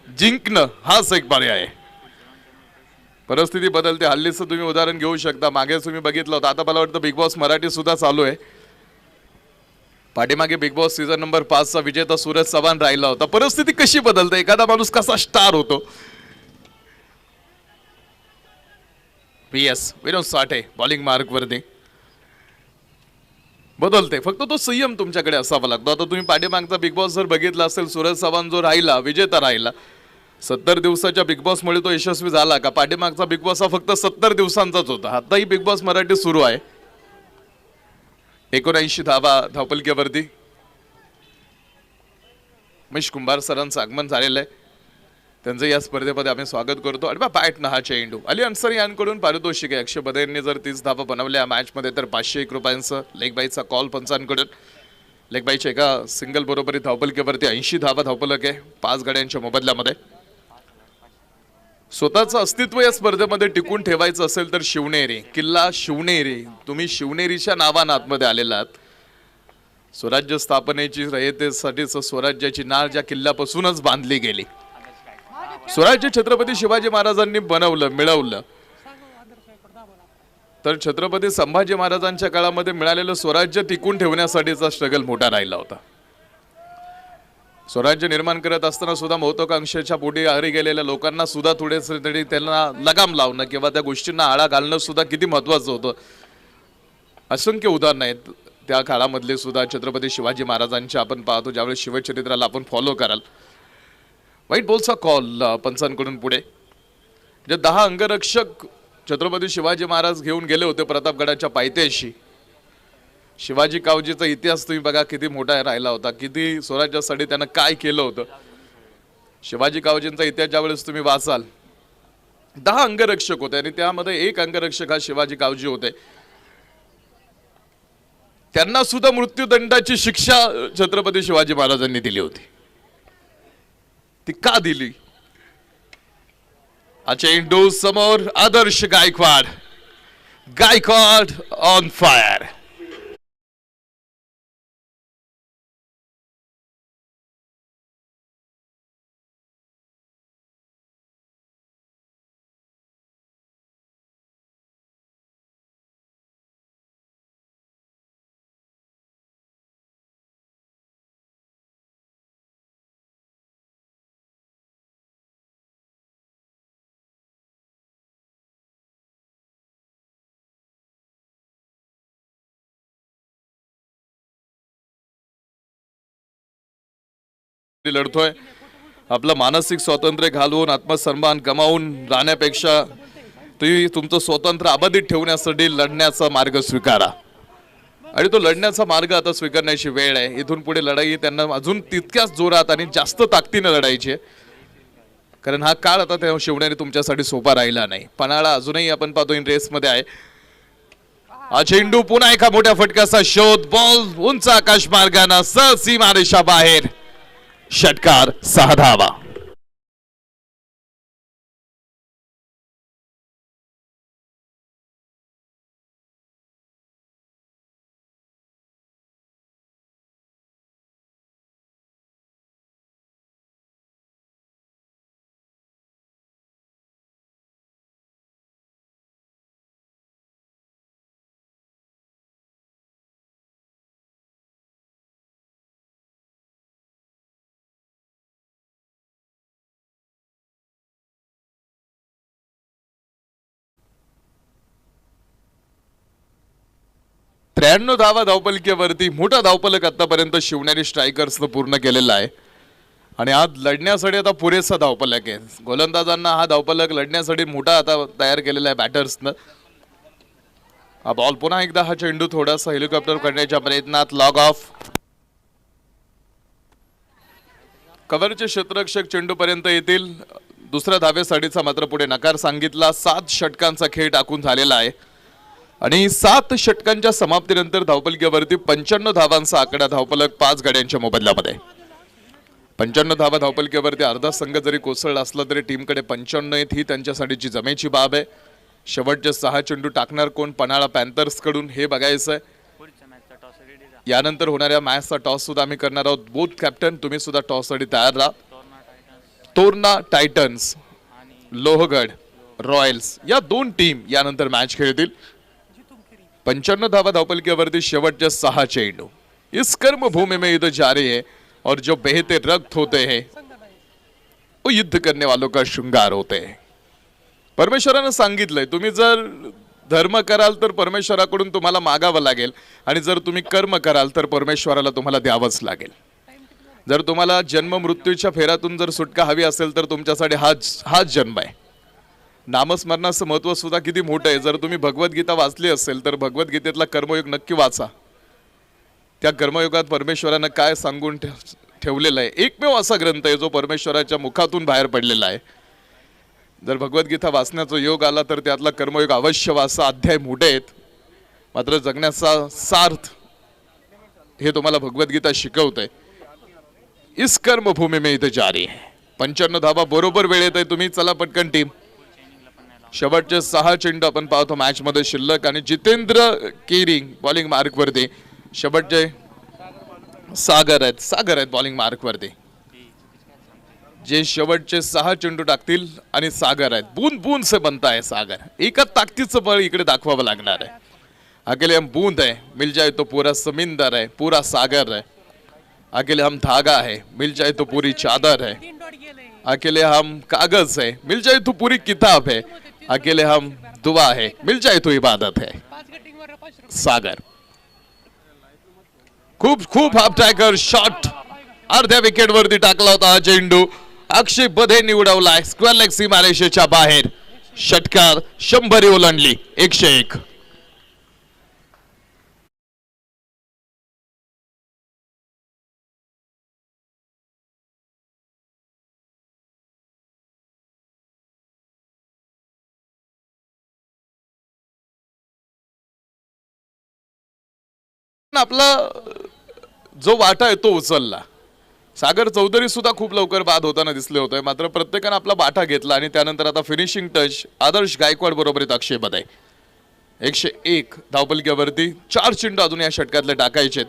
जिंकणं हाच एक पर्याय आहे. परिस्थिती बदलते. हल्लीचं तुम्ही उदाहरण घेऊ शकता. मागे तुम्ही बघितलं होतं, आता मला वाटतं बिग बॉस मराठी सुद्धा चालू आहे. पाठीमागे बिग बॉस सीझन नंबर 5 चा विजेता सूरज चव्हाण राहिला होता. परिस्थिती कशी बदलते, एखादा माणूस कसा स्टार होतो. PS विनोद साठे बॉलिंग मार्क वरती बदलते. फक्त तो संयम तुमच्याकडे असावा लागतो. आता तुम्ही पाठीमागचा बिग बॉस जर बघितला असेल, सूरज चव्हाण जो राहिला, विजेता राहिला, 70 दिवसाच्या बिग बॉस मुळे तो यशस्वी झाला का? पाठीमागचा बिग बॉस हा फक्त 70 दिवसांचाच होता. आताही बिग बॉस मराठी सुरू आहे. 79 धावा धावपलकीवरती. महेश कुंभार सरांचं आगमन झालेलं आहे. त्यांचं या स्पर्धेमध्ये आम्ही स्वागत करतो. आणि बॅटनं हा चेंडू. अली अन्सारी यांकडून पारितोषिक आहे. अक्षय बदेंनी जर 30 धावा बनवल्या मॅचमध्ये तर 501 रुपयांचं लेग बाईचा कॉल पंचांकडून. लेग बाईच्या एका सिंगल बरोबरी धावपलकीवरती 80 धावा धावपलक आहे 5 गाड्यांच्या मोबदल्यामध्ये. स्वतःचं अस्तित्व या स्पर्धेमध्ये टिकून ठेवायचं असेल तर शिवनेरी, किल्ला शिवनेरी, तुम्ही शिवनेरीच्या नावानं आतमध्ये आलेला आहात. स्वराज्य स्थापनेची रयतेसाठीच स्वराज्याची नाळ ज्या किल्ल्यापासूनच बांधली गेली. स्वराज्य छत्रपती शिवाजी महाराजांनी बनवलं, मिळवलं. तर छत्रपती संभाजी महाराजांच्या काळामध्ये मिळालेलं स्वराज्य टिकून ठेवण्यासाठीचा स्ट्रगल मोठा राहिला होता. स्वराज्य निर्माण करत असताना सुद्धा महत्वाकांक्षेच्या पोटी आहारी गेलेल्या लोकांना सुद्धा थोडेसे तरी त्यांना लगाम लावणं किंवा त्या गोष्टींना आळा घालणं सुद्धा किती महत्त्वाचं होतं. असंख्य उदाहरणं आहेत त्या काळामधले सुद्धा छत्रपती शिवाजी महाराजांचे आपण पाहतो. ज्यावेळेस शिवचरित्राला आपण फॉलो कराल, वाईट बॉलचा कॉल पंचांकडून पुढे जे 10 अंगरक्षक छत्रपती शिवाजी महाराज घेऊन गेले होते प्रतापगडाच्या पायथ्याशी. शिवाजी कावजीचा इतिहास तुम्ही बघा किती मोठा राहिला होता, किती स्वराज्यासाठी त्यानं काय केलं होतं. शिवाजी कावजींचा इतिहास ज्यावेळेस तुम्ही वाचाल, 10 अंगरक्षक होते आणि त्यामध्ये एक अंगरक्षक हा शिवाजी कावजी होते. त्यांना सुद्धा मृत्यूदंडाची शिक्षा छत्रपती शिवाजी महाराजांनी दिली होती. ती का दिली? चेंडू समोर आदर्श गायकवाड, गायकवाड ऑन फायर. लढतोय आपलं मानसिक स्वातंत्र्य घालवून आत्मसन्मान गमावून राहण्यापेक्षा तुम्ही तुमचं स्वातंत्र्य अबाधित ठेवण्यासाठी लढण्याचा मार्ग स्वीकारा. आणि तो लढण्याचा मार्ग आता स्वीकारण्याची वेळ आहे. इथून पुढे लढाई त्यांना अजून तितक्याच जोरात आणि जास्त ताकदीने लढायची आहे, कारण हा काळ आता त्या शिवण्याने तुमच्यासाठी सोपा राहिला नाही. पन्हाळा अजूनही आपण पाहतो इन रेसमध्ये आहे. हा चेंडू पुन्हा एका मोठ्या फटक्याचा शोध, बॉल उंच आकाश मार्गाने सीमा रेषा बाहेर, षटकार 6 धावा. त्र्याण्णव धावा धावपलकीवरती मोठा धावपलक आतापर्यंत शिवनेरी स्ट्रायकर्सनं पूर्ण केलेला आहे. आणि आज लढण्यासाठी आता पुरेसा धावपलक आहे. गोलंदाजांना हा धावपलक लढण्यासाठी मोठा आता तयार केलेला आहे बॅटर्सनं. हा बॉल पुन्हा एकदा, हा चेंडू थोडासा हेलिकॉप्टर करण्याच्या प्रयत्नात लॉग ऑफ. कव्हरचे क्षेत्ररक्षक चेंडूपर्यंत येतील. दुसऱ्या धावेसाठीचा मात्र पुढे नकार सांगितला. 7 षटकांचा खेळ टाकून झालेला आहे आणि 7 षटकांच्या समाप्तीनंतर धावपलकीवरती 95 धावांचा आकडा धावपलक 5 गाड्यांच्या मोबदल्यामध्ये. 95 धावा धावपलकीवरती अर्धा संघ जरी कोसळला असला तरी टीमकडे 55 आहेत. ही त्यांच्यासाठीची जमेची बाब आहे. शेवटचे 6 चेंडू टाकणार कोण पन्हाळा पॅन्थर्स कडून हे बघायचं आहे. यानंतर होणाऱ्या मॅचचा टॉस सुद्धा आम्ही करणार आहोत. बोथ कॅप्टन तुम्ही सुद्धा टॉससाठी तयार राहा. तोरणा टायटन्स, लोहगड रॉयल्स या 2 टीम यानंतर मॅच खेळतील. 55 धावा धावपलकीवरती शेवटचे 6 चेंडू. इस कर्म भूमि में युद्ध जारी है और जो बहते रक्त होते हैं वो युद्ध करने वालों का श्रृंगार होते हैं. परमेश्वरानं सांगितलंय तुम्ही जर धर्म कराल तर परमेश्वराकडून तुम्हाला मागावं लागेल आणि जर तुम्ही कर्म कराल तर परमेश्वराला तुम्हाला द्यावंच लागेल. जर तुम्हाला जन्म मृत्यूच्या फेऱ्यातून जर सुटका हवी असेल तर तुमच्यासाठी हाच जन्म आहे. नामस्मरणाचं महत्व सुद्धा किती मोठं आहे. जर तुम्ही भगवद्गीता वाचली असेल तर भगवद्गीतेतला कर्मयोग नक्की वाचा. त्या कर्मयोगात परमेश्वरानं काय सांगून ठेवलेलं आहे. एकमेव असा ग्रंथ आहे जो परमेश्वराच्या मुखातून बाहेर पडलेला आहे. जर भगवद्गीता वाचण्याचा योग आला तर त्यातला कर्मयोग अवश्य वाचा. अध्याय मोठे आहेत मात्र जगण्याचा सार्थ हे तुम्हाला भगवद्गीता शिकवते. इस कर्मभूमी में इथे जारी है. 55 धावा बरोबर वेळेत आहे. तुम्ही चला पटकन टीम. शेवटचे 6 चेंडू आपण पाहतो मॅच मध्ये शिल्लक आणि जितेंद्र केरिंग बॉलिंग मार्क वरती. शेवटचे सागर आहेत बॉलिंग मार्क वरती. जे शेवटचे 6 चेंडू टाकतील आणि सागर आहेत. बूंद बूंद से बनता है सागर. एका ताकदीचं बळ इकडे दाखवावं लागणार आहे. अकेले हम बूंद है, मिल जाए तो पूरा समिंदर है, पूरा सागर है. अकेले हम धागा है मिल जाए तो पूरी चादर है, अकेले हम कागज है मिल जाए तो पूरी किताब है, अकेले हम दुआ है मिल जाए तो इबादत है. सागर खूप खूप हाफ ट्रॅकर शॉट अर्ध्या विकेट वरती टाकला होता हा चेंडू. अक्षय बधे निवडवलाय स्क्वेअर लेग सीमारेषेच्या बाहेर. षटकार 100 ओलांडली 101. आपला जो वाटा आहे तो उचलला. सागर चौधरी सुद्धा खूप लवकर बाद होताना दिसले होते, मात्र प्रत्येकाने आपला बाटा घेतला आणि त्यानंतर आता फिनिशिंग टच आदर्श गायकवाड बरोबरीत अक्षय बधे. 101 धावपलक्यावरती 4 चेंडू अजून या षटकातले टाकायचे.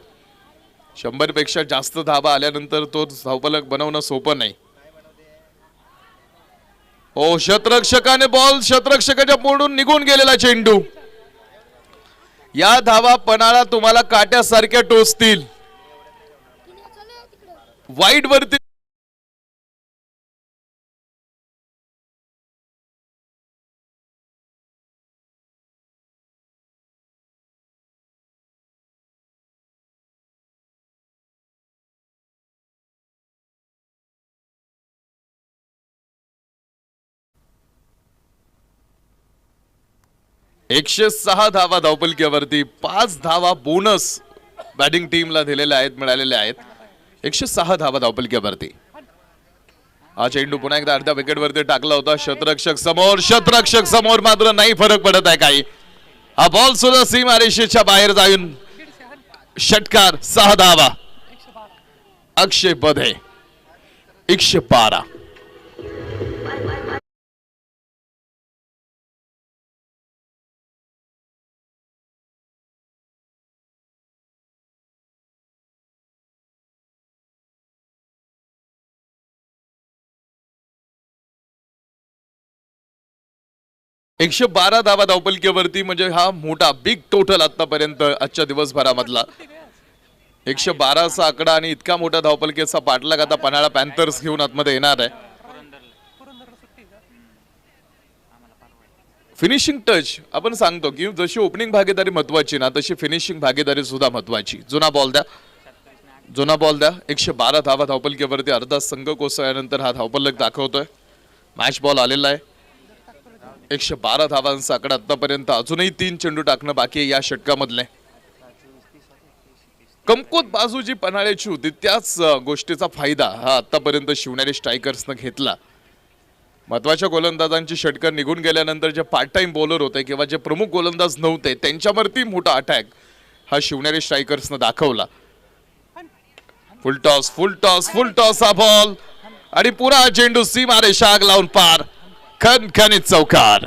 100 पेक्षा जास्त धावा आल्यानंतर तो धावपलक बनवणं सोपं नाही. ओ शतरक्षकाने बॉल शतरक्षकाच्या मोडून निघून गेलेला चेंडू. या धावा पणाला तुम्हाला काट्यासारख्या टोचतील. वाईड वरती 106 धावा धावपलक्यावरती 5 धावा बोनस बॅटिंग टीमला दिलेल्या आहेत मिळालेल्या आहेत. 106 धावा धावपलक्यावरती. हा चेंडू पुन्हा एकदा अर्ध्या विकेट वरती टाकला होता. शतरक्षक समोर मात्र नाही फरक पडत आहे काही. हा बॉल सुद्धा सीमारेषेच्या बाहेर जाऊन षटकार 6 धावा. अक्षय बधे 112. एकशे 12 धावा धावपलक्यावरती म्हणजे हा मोठा बिग टोटल आतापर्यंत आजच्या दिवसभरामधला. 112चा आकडा आणि इतका मोठा धावपलकीचा पाठलाग आता पन्हाळा पॅन्थर्स घेऊन आतमध्ये येणार आहे. फिनिशिंग टच आपण सांगतो की जशी ओपनिंग भागीदारी महत्वाची ना तशी फिनिशिंग भागीदारी सुद्धा महत्वाची. जुना बॉल द्या 112 धावा धावपलकीवरती अर्धा संघ कोसळल्यानंतर हा धावपलक दाखवतोय. मॅच बॉल आलेला आहे. 112 धावांचा आकडा आतापर्यंत अजूनही 3 चेंडू टाकणं बाकी आहे या षटकामधले. कमकुवत बाजू जी पन्हाळ्याची होती त्याच गोष्टीचा फायदा हा आतापर्यंत शिवणारे स्ट्रायकर्सनं घेतला. महत्वाच्या गोलंदाजांची षटकर निघून गेल्यानंतर जे पार्ट टाइम बॉलर होते किंवा जे प्रमुख गोलंदाज नव्हते त्यांच्यावरती मोठा अटॅक हा शिवणारे स्ट्रायकर्सनं दाखवला. फुल टॉस हा बॉल आणि पुरा चेंडू सीमारेषा आग लावून पार. खणखणीत चौकार.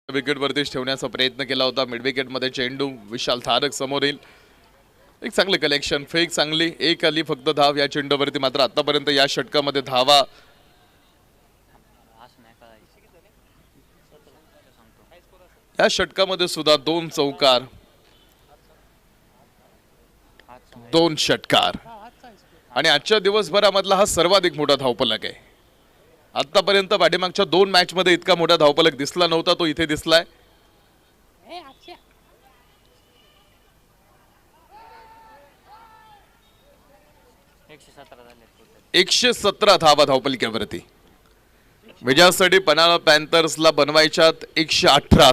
विकेट वरतीच ठेवण्याचा प्रयत्न केला होता. मिड विकेट मध्ये चेंडू विशाल थारक समोर येईल. एक चांगले कलेक्शन फेक चांगली एक आली फक्त धाव या चेंडूवरती. मात्र आतापर्यंत या षटकामध्ये धावा या षटकामध्ये सुद्धा 2 चौकार 2 षटकार आणि आजच्या दिवसभरामधला हा सर्वाधिक मोठा धावपलक आहे. आतापर्यंत पाठीमागच्या 2 मॅच मध्ये इतका मोठा धावपलक दिसला नव्हता, तो इथे दिसलाय. 117 धावा धावपलक्यावरती. विजयासाठी पन्हाळा पॅन्थर्सला बनवायच्यात 118.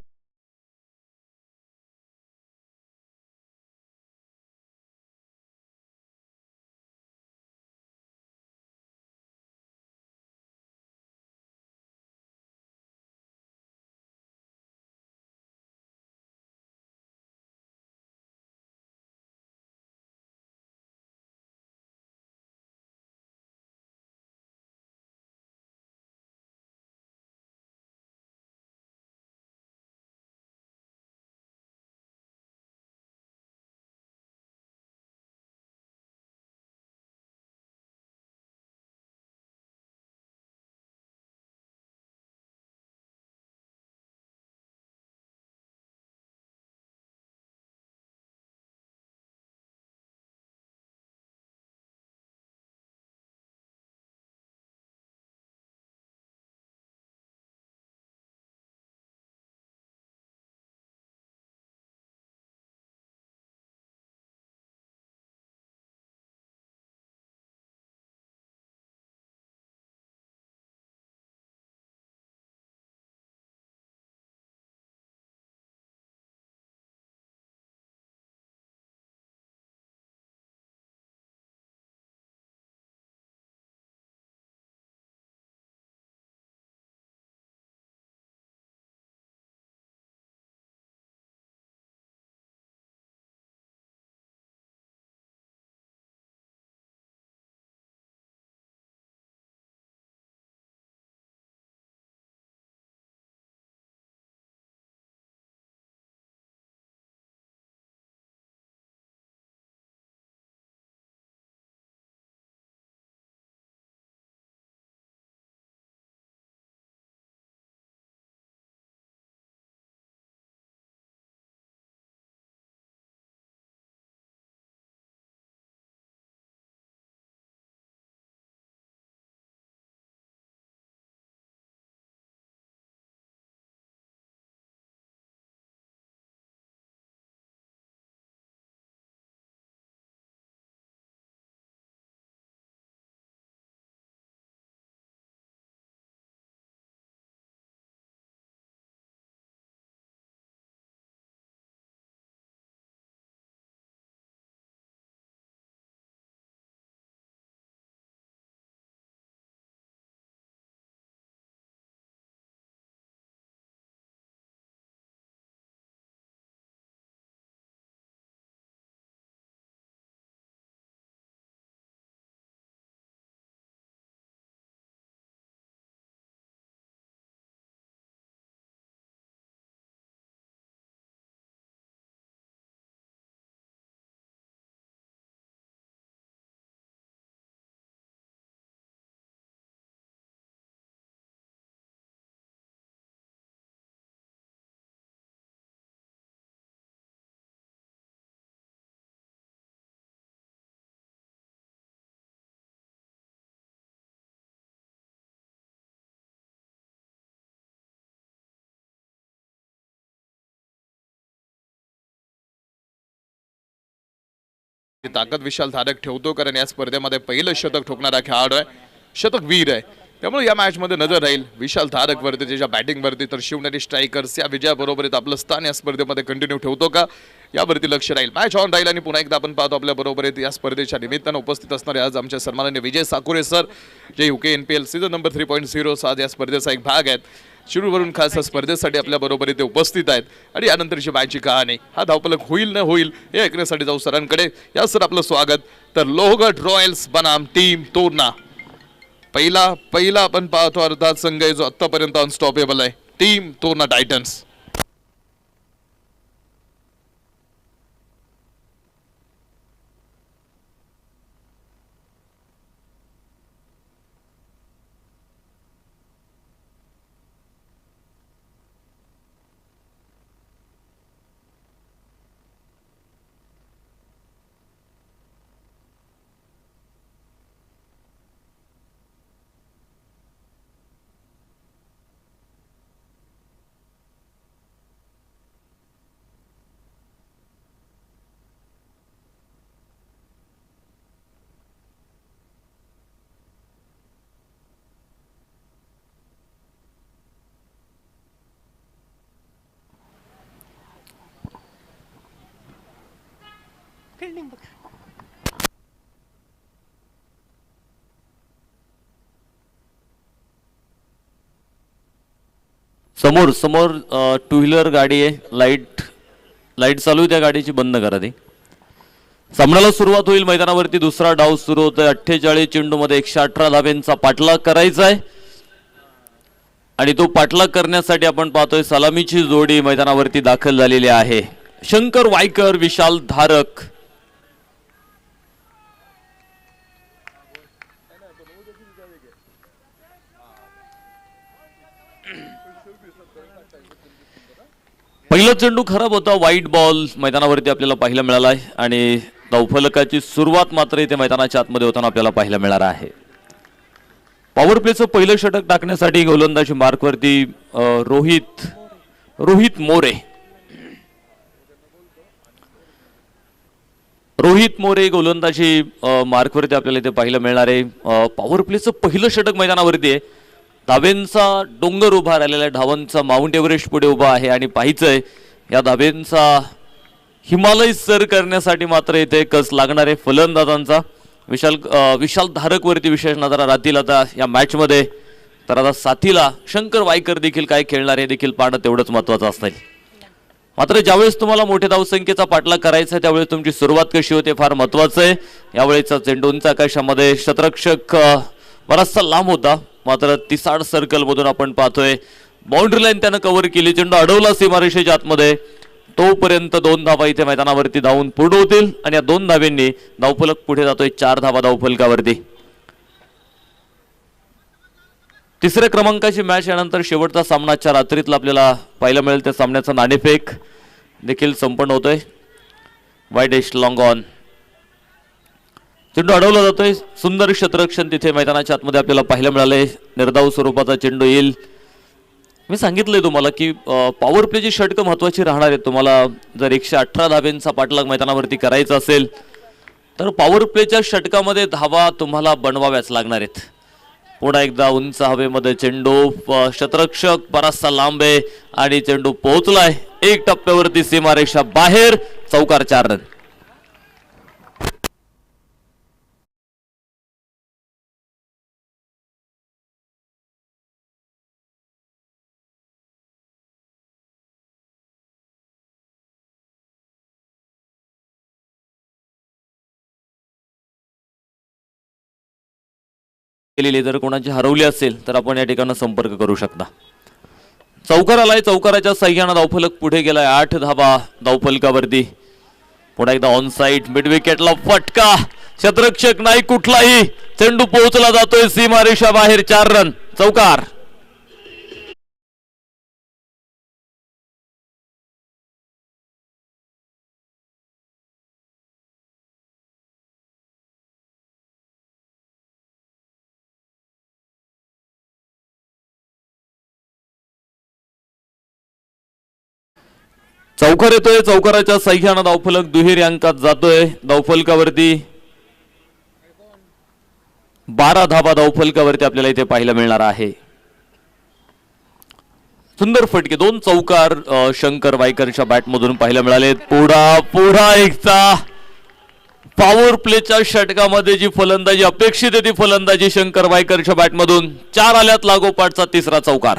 ताकद विशाल धारक ठेवतो, कारण या स्पर्धेमध्ये पहिलं शतक ठोकणारा खेळाडू आहे, शतकवीर आहे. त्यामुळे या मॅचमध्ये नजर राहील विशाल धारक वरती, त्याच्या बॅटिंगवरती. तर शिवनेरी स्ट्रायकर्स या विजयाबरोबरीत आपलं स्थान या स्पर्धेमध्ये कंटिन्यू ठेवतो का, यावरती लक्ष राहील. मॅच ऑन राहील आणि पुन्हा एकदा आपण पाहतो आपल्या बरोबरीत या स्पर्धेच्या निमित्तानं उपस्थित असणारे आज आमच्या सन्माननीय विजय साकुरे सर, जे UK NPL सीझन नंबर 3.0 आज या स्पर्धेचा एक भाग आहेत. शिरूरवरून खास स्पर्धेसाठी आपल्या बरोबर इथे उपस्थित आहेत. आणि यानंतरची मॅचची कहाणी, हा धावफलक होईल न होईल हे ऐकण्यासाठी जाऊ सरांकडे. या सर आपलं स्वागत. तर लोहगड रॉयल्स बनाम टीम तोरणा, पहिला आपण पाहतो अर्थात संघ आहे जो आतापर्यंत अनस्टॉपेबल आहे, टीम तोरणा टायटन्स. समोर समोर टू व्हीलर गाडी आहे, लाईट चालू आहे, त्या गाडीची बंद करा ती. सामन्याला सुरुवात होईल. मैदानावरती दुसरा डाव सुरू होतोय. 48 चेंडूमध्ये 118 धाब्यांचा पाठलाग करायचा आहे आणि तो पाठलाग करण्यासाठी आपण पाहतोय सलामीची जोडी मैदानावरती दाखल झालेली आहे. शंकर वायकर, विशाल धारक. पहिला चेंडू खराब होता, वाईट बॉल मैदानावरती आपल्याला पाहायला मिळाला आहे आणि धावफलकाची सुरुवात मात्र इथे मैदानाच्या आतमध्ये होताना आपल्याला पाहायला मिळणार आहे. पॉवर प्लेचं पहिलं षटक टाकण्यासाठी गोलंदाजी मार्कवरती रोहित मोरे गोलंदाजी मार्कवरती आपल्याला इथे पाहायला मिळणार आहे. पॉवर प्लेचं पहिलं षटक मैदानावरती आहे. धाब्यांचा डोंगर उभा राहिलेला, धावांचा माउंट एव्हरेस्ट पुढे उभा आहे आणि पाहायचंय या धाब्यांचा हिमालय सर करण्यासाठी मात्र इथे कस लागणार आहे फलंदाजांचा. विशाल धारक वरती विशेष नजरा राहतील आता या मॅच मध्ये. तर आता साथीला शंकर वायकर देखील काय खेळणार हे देखील पाहणं तेवढंच महत्वाचं असणार. मात्र ज्यावेळेस तुम्हाला मोठ्या धावसंख्येचा पाठलाग करायचा आहे त्यावेळेस तुमची सुरुवात कशी होते फार महत्वाचं आहे. यावेळेचा चेंडू उंच आकाशामध्ये, क्षेत्ररक्षक बराचसा लांब होता, मात्र 30 सर्कल मधून आपण पाहतोय बाउंड्री लाईन त्यानं कव्हर केली. चेंडू अडवला सीमारेषेच्या आतमध्ये. तोपर्यंत 2 धावा इथे मैदानावरती धावून पुढे होतील आणि या 2 धाव्यांनी धावफलक पुढे जातोय 4 धावा धावफलकावरती. तिसऱ्या क्रमांकाची मॅच यानंतर शेवटचा सामनाच्या रात्रीतला आपल्याला पाहायला मिळेल. त्या सामन्याचा नाणेफेक देखील संपन्न होतोय. वाईड एश लॉंग ऑन, चेंडू अडवला जातोय. सुंदर क्षेत्ररक्षण तिथे मैदानाच्या आतमध्ये आपल्याला पाहायला मिळाले. निर्धाव स्वरूपाचा चेंडू येईल. मी सांगितलंय तुम्हाला की पॉवर प्लेची षटकं महत्वाची राहणार आहेत. तुम्हाला जर 118 धाब्यांचा पाठलाग मैदानावरती करायचा असेल तर पॉवर प्लेच्या षटकामध्ये धावा तुम्हाला बनवाव्याच लागणार आहेत. पुन्हा एकदा उंच हवेमध्ये चेंडू, क्षेत्ररक्षक बराचसा लांब आहे आणि चेंडू पोहोचलाय 1 टप्प्यावरती सीमारेषा बाहेर. चौकार 4 रन. केलेली जर कोणाची हरवली असेल तर आपण या ठिकाणी संपर्क करू शकता. चौकार आलाय. चौकाराच्या सह्यानं धावफलक पुढे गेलाय. 8 धावा धावफलकावरती. पुन्हा एकदा ऑन साइड, मिड विकेटला फटका, क्षेत्ररक्षक नाही कुठलाही, चेंडू पोहोचला जातोय सीमारेषा बाहेर. 4 रन. चौकार. चौकार येतोय, चौकाराच्या सह्यानं धावफलक दुहेरी अंकात जातोय. धावफलकावरती 12 धाबा धावफलकावरती आपल्याला इथे पाहायला मिळणार आहे. सुंदर फटके, 2 चौकार शंकर वायकरच्या बॅटमधून पाहायला मिळाले. पुढा एकचा पॉवर प्लेच्या षटकामध्ये जी फलंदाजी अपेक्षित आहे ती फलंदाजी शंकर वायकरच्या बॅटमधून. 4 आल्यात लागोपाठचा तिसरा चौकार.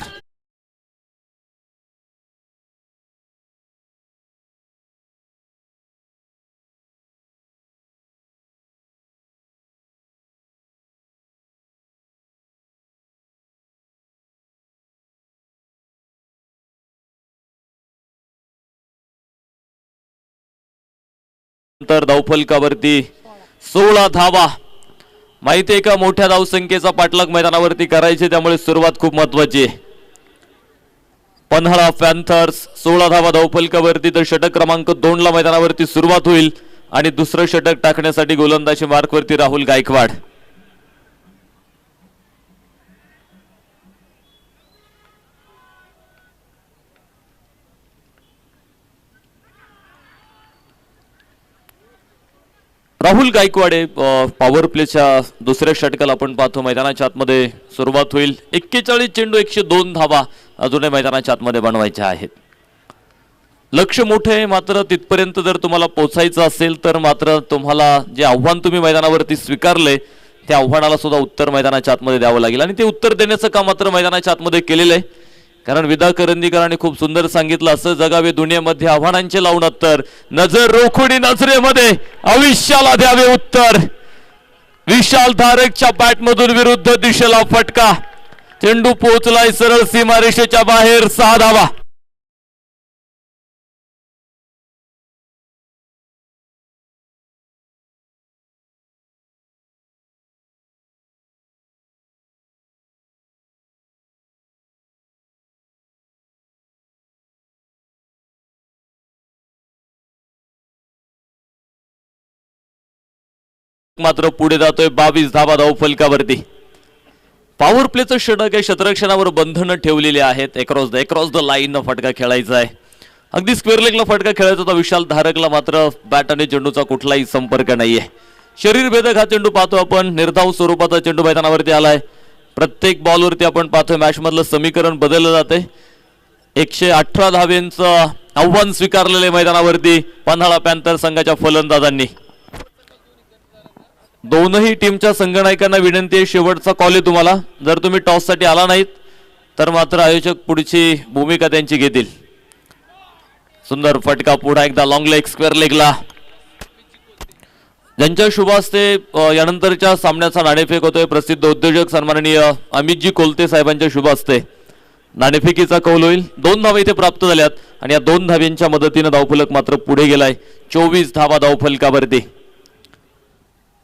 नंतर धावफलकावरती 16 धावा. माहिती आहे का, मोठ्या धावसंख्येचा पाठलाग मैदानावरती करायचे, त्यामुळे सुरुवात खूप महत्वाची आहे. पन्हाळा पॅन्थर्स 16 धावा धावफलकावरती. तर षटक क्रमांक 2 ला मैदानावरती सुरुवात होईल आणि दुसरं षटक टाकण्यासाठी गोलंदाजी मार्कवरती राहुल गायकवाड. राहुल गायकवाडे पॉवर प्लेच्या दुसऱ्या षटकाला आपण पाहतो. मैदानाच्या आतमध्ये सुरुवात होईल. 41 चेंडू 102 धावा अजूनही मैदानाच्या आतमध्ये बनवायच्या आहेत. लक्ष मोठे, मात्र तिथपर्यंत जर तुम्हाला पोहोचायचं असेल तर मात्र तुम्हाला जे आव्हान तुम्ही मैदानावरती स्वीकारले त्या आव्हानाला सुद्धा उत्तर मैदानाच्या आतमध्ये द्यावं लागेल. आणि ते उत्तर देण्याचं काम मात्र मैदानाच्या आतमध्ये केलेलं आहे. कारण विदा करंदीकरांनी खूप सुंदर सांगितलं, असं जगावे दुनियेमध्ये आव्हानांचे लावून उत्तर, नजर रोखुनी नजरेमध्ये आयुष्याला द्यावे उत्तर. विशाल धारकच्या बॅटमधून विरुद्ध दिशेला फटका. चेंडू पोहोचलाय सरळ सीमारेषेच्या बाहेर. 6 धावा. मात्र पुढे जातोय. 22 धावा धावफलकावरती. पॉवर प्लेचं षटक आहे. क्षेत्ररक्षणावर बंधनं ठेवलेली आहेत. अक्रॉस द लाईन फटका खेळायचा आहे. अगदी स्क्वेअर लेगला फटका खेळायचा होता विशाल धारकला, मात्र बॅट आणि चेंडूचा कुठलाही संपर्क नाहीये. शरीर भेदक हा चेंडू पाहतो आपण. निर्धाव स्वरूपाचा चेंडू मैदानावरती आलाय. प्रत्येक बॉलवरती आपण पाहतोय मॅच मधलं समीकरण बदललं जाते. 118 धावेंचं आव्हान स्वीकारलेले मैदानावरती पन्हाळा पॅन्थर संघाच्या फलंदाजांनी. दोनही टीमच्या संघनायकांना विनंती आहे, शेवटचा कॉल आहे तुम्हाला. जर तुम्ही टॉस साठी आला नाहीत तर मात्र आयोजक पुढची भूमिका त्यांची घेतील. सुंदर फटका पुढा एकदा लॉंग लेग स्क्वेअर लेगला. ज्यांच्या शुभ हस्ते यानंतरच्या सामन्याचा नाणेफेक होतोय प्रसिद्ध उद्योजक सन्माननीय अमितजी कोलते साहेबांच्या शुभ हस्ते नाणेफेकीचा कौल होईल. 2 धावा इथे प्राप्त झाल्यात आणि या 2 धाव्यांच्या मदतीने धावफलक मात्र पुढे गेलाय. 24 धावा धावफलकावरती.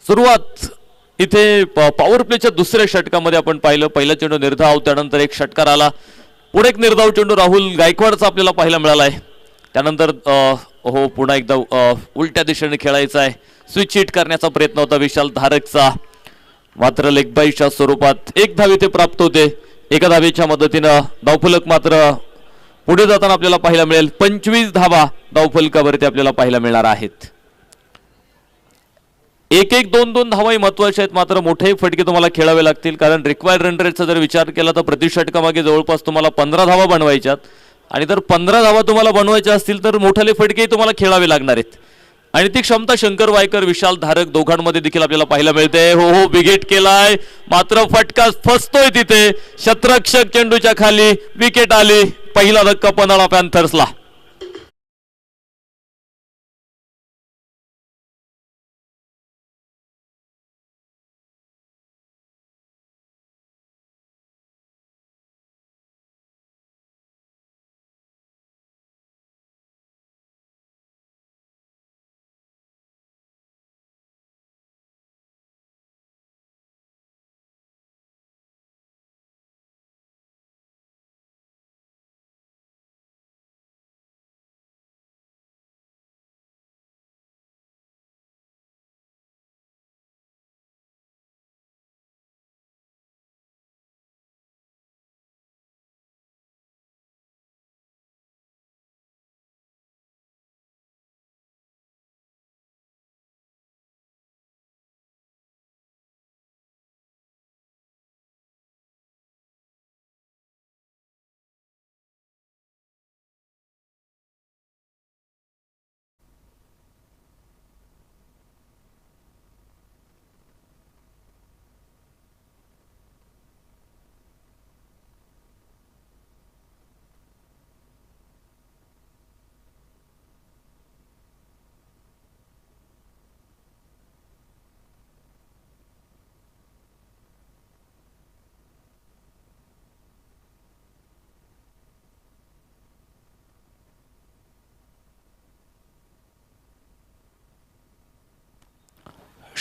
सुरुवात इथे पॉवर प्लेच्या दुसऱ्या षटकामध्ये आपण पाहिलं. पहिला चेंडू निर्धाव, त्यानंतर एक षटकार आला. पुढे एक निर्धाव चेंडू राहुल गायकवाडचा आपल्याला पाहायला मिळाला आहे. त्यानंतर पुन्हा एकदा उलट्या दिशेने खेळायचा आहे. स्विच हिट करण्याचा प्रयत्न होता विशाल धारकचा, मात्र लेग बाईच्या स्वरूपात 1 धाव इथे प्राप्त होते. 1 धावेच्या मदतीनं धावफलक मात्र पुढे जाताना आपल्याला पाहायला मिळेल. 25 धावा धावफलकावरती आपल्याला पाहायला मिळणार आहेत. 1-1, 2-2 धावाही महत्वाच्या आहेत, मात्र मोठे फटके तुम्हाला खेळावे लागतील. कारण रिक्वायर्ड रन रेटचा जर विचार केला तर प्रति षटकामागे जवळपास तुम्हाला 15 धावा बनवायच्यात. आणि जर 15 धावा तुम्हाला बनवायच्या असतील तर मोठाले फटकेही तुम्हाला खेळावे लागणार आहेत. आणि ती क्षमता शंकर वायकर, विशाल धारक दोघांमध्ये देखील आपल्याला पाहायला मिळते. हो विकेट केलाय, मात्र फटका फसतोय तिथे. शतरक्षक चेंडूच्या खाली, विकेट आली. पहिला धक्का पन्हाळा पॅन्थर्सला.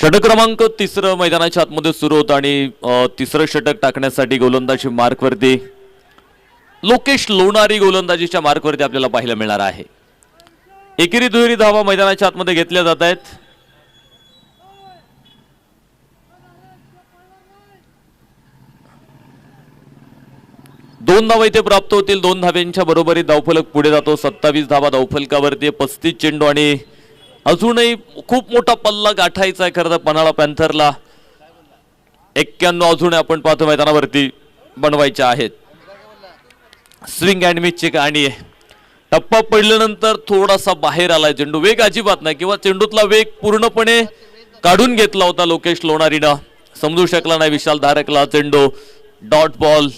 षटक क्रमांक तिसरं मैदानाच्या आतमध्ये सुरू होतं आणि तिसरं षटक टाकण्यासाठी गोलंदाजी मार्कवरती लोकेश लोणारी गोलंदाजीच्या मार्कवरती आपल्याला पाहायला मिळणार आहे. एकेरी दुहेरी धावा मैदानाच्या आतमध्ये घेतल्या जात आहेत. दोन धावा इथे प्राप्त होतील. 2 धाव्यांच्या बरोबरी धावफलक पुढे जातो. 27 धावा धावफलकावरती, 35 चेंडू आणि अजूनही खूप मोठा पल्ला गाठायचा आहे खरं तर पन्हाळा पॅन्थरला. 91 अजूनही आपण पाहतो मैदानावरती बनवायच्या आहेत. स्विंग अँड मिसची कहाणी आहे. टप्पा पडल्यानंतर थोडासा बाहेर आलाय चेंडू. वेग अजिबात नाही किंवा चेंडूतला वेग पूर्णपणे काढून घेतला होता लोकेश लोणारीनं. समजू शकला नाही विशाल धारकला. चेंडू डॉट बॉल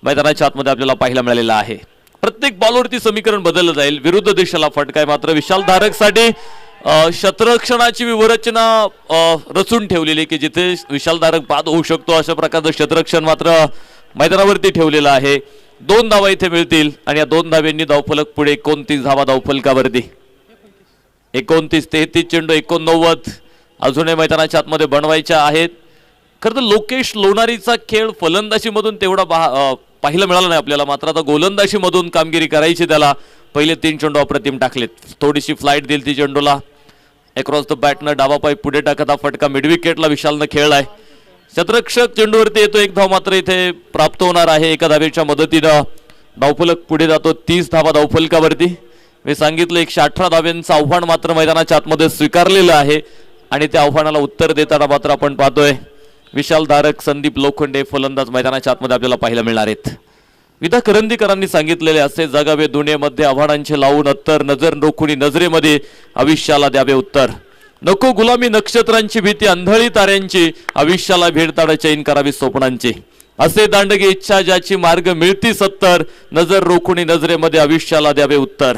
मैदानाच्या आतमध्ये आपल्याला पाहायला मिळालेला आहे. प्रत्येक बॉलवरती समीकरण बदललं जाईल. विरुद्ध दिशेला फटका आहे मात्र विशाल धारकसाठी क्षेत्ररक्षणाची व्यूहरचना रचून ठेवलेली की जिथे विशाल धारक बाद होऊ शकतो अशा प्रकारचं क्षेत्ररक्षण मात्र मैदानावरती ठेवलेलं आहे. 2 धावा इथे मिळतील आणि या 2 धाव्यांनी धावफलक पुढे 29 धावा धावफलकावरती. 29, 33 चेंडू 89 अजूनही मैदानाच्या आतमध्ये बनवायच्या आहेत. खरं तर लोकेश लोणारीचा खेळ फलंदाजीमधून तेवढा पाहायला मिळाला नाही आपल्याला. मात्र आता गोलंदाजीमधून कामगिरी करायची त्याला. पहिले 3 चेंडू अप्रतिम टाकलेत. थोडीशी फ्लाईट दिली ती चेंडूला. अक्रॉस द बॅटनं डावा पाय पुढे टाकत हा फटका मिड विकेटला विशालनं खेळलाय. क्षेत्ररक्षक चेंडूवरती येतो. 1 धाव मात्र इथे प्राप्त होणार आहे. 1 धावेच्या मदतीनं धावफलक पुढे जातो. 30 धावा धावफलकावरती. मी सांगितलं 118 धाव्यांचं आव्हान मात्र मैदानाच्या आतमध्ये स्वीकारलेलं आहे आणि त्या आव्हानाला उत्तर देताना मात्र आपण पाहतोय विशाल धारक, संदीप लोखंडे फलंदाज मैदानाच्या आतमध्ये आपल्याला पाहायला मिळणार आहेत. विदा करंदीकरांनी सांगितलेले असे जगावे दुनियेमध्ये आव्हानांचे लावून अत्तर, नजर रोखुनी नजरेमध्ये आयुष्याला द्यावे उत्तर. नको गुलामी नक्षत्रांची भीती, अंधळी ताऱ्यांची आयुष्याला भेडताड चैन करावी स्वप्नांची. असे दांडगे इच्छा ज्याची मार्ग मिळती सत्तर, नजर रोखुनी नजरेमध्ये आयुष्याला द्यावे उत्तर.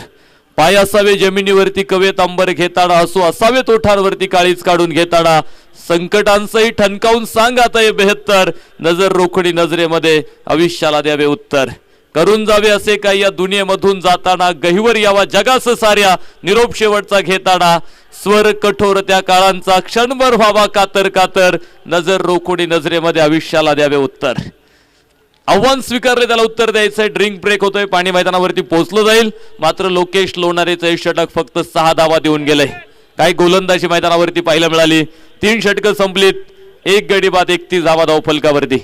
पाय असावे जमिनीवरती कवेत अंबर घेताना, हसू असावे ओठांवरती काळीच काढून घेताना. संकटांचंही ठणकावून सांग आता हे बेहत्तर, नजर रोखडी नजरेमध्ये आयुष्याला द्यावे उत्तर. करून जावे असे काही या दुनियेमधून जाताना, गहिवर यावा जगास साऱ्या निरोप शेवटचा घेताना. स्वर कठोर त्या काळांचा क्षणभर व्हावा कातर कातर, नजर रोखडी नजरेमध्ये आयुष्याला द्यावे उत्तर. आव्हान स्वीकारले, त्याला उत्तर द्यायचंय. ड्रिंक ब्रेक होतोय. पाणी मैदानावरती पोहोचलं जाईल. मात्र लोकेश लोणारेचं हे षटक फक्त 6 धावा देऊन गेले. काही गोलंदाजी मैदानावरती पाहायला मिळाली. 3 षटकं संपलीत. 1 गडी बाद 31 धावा धावफलकावरती.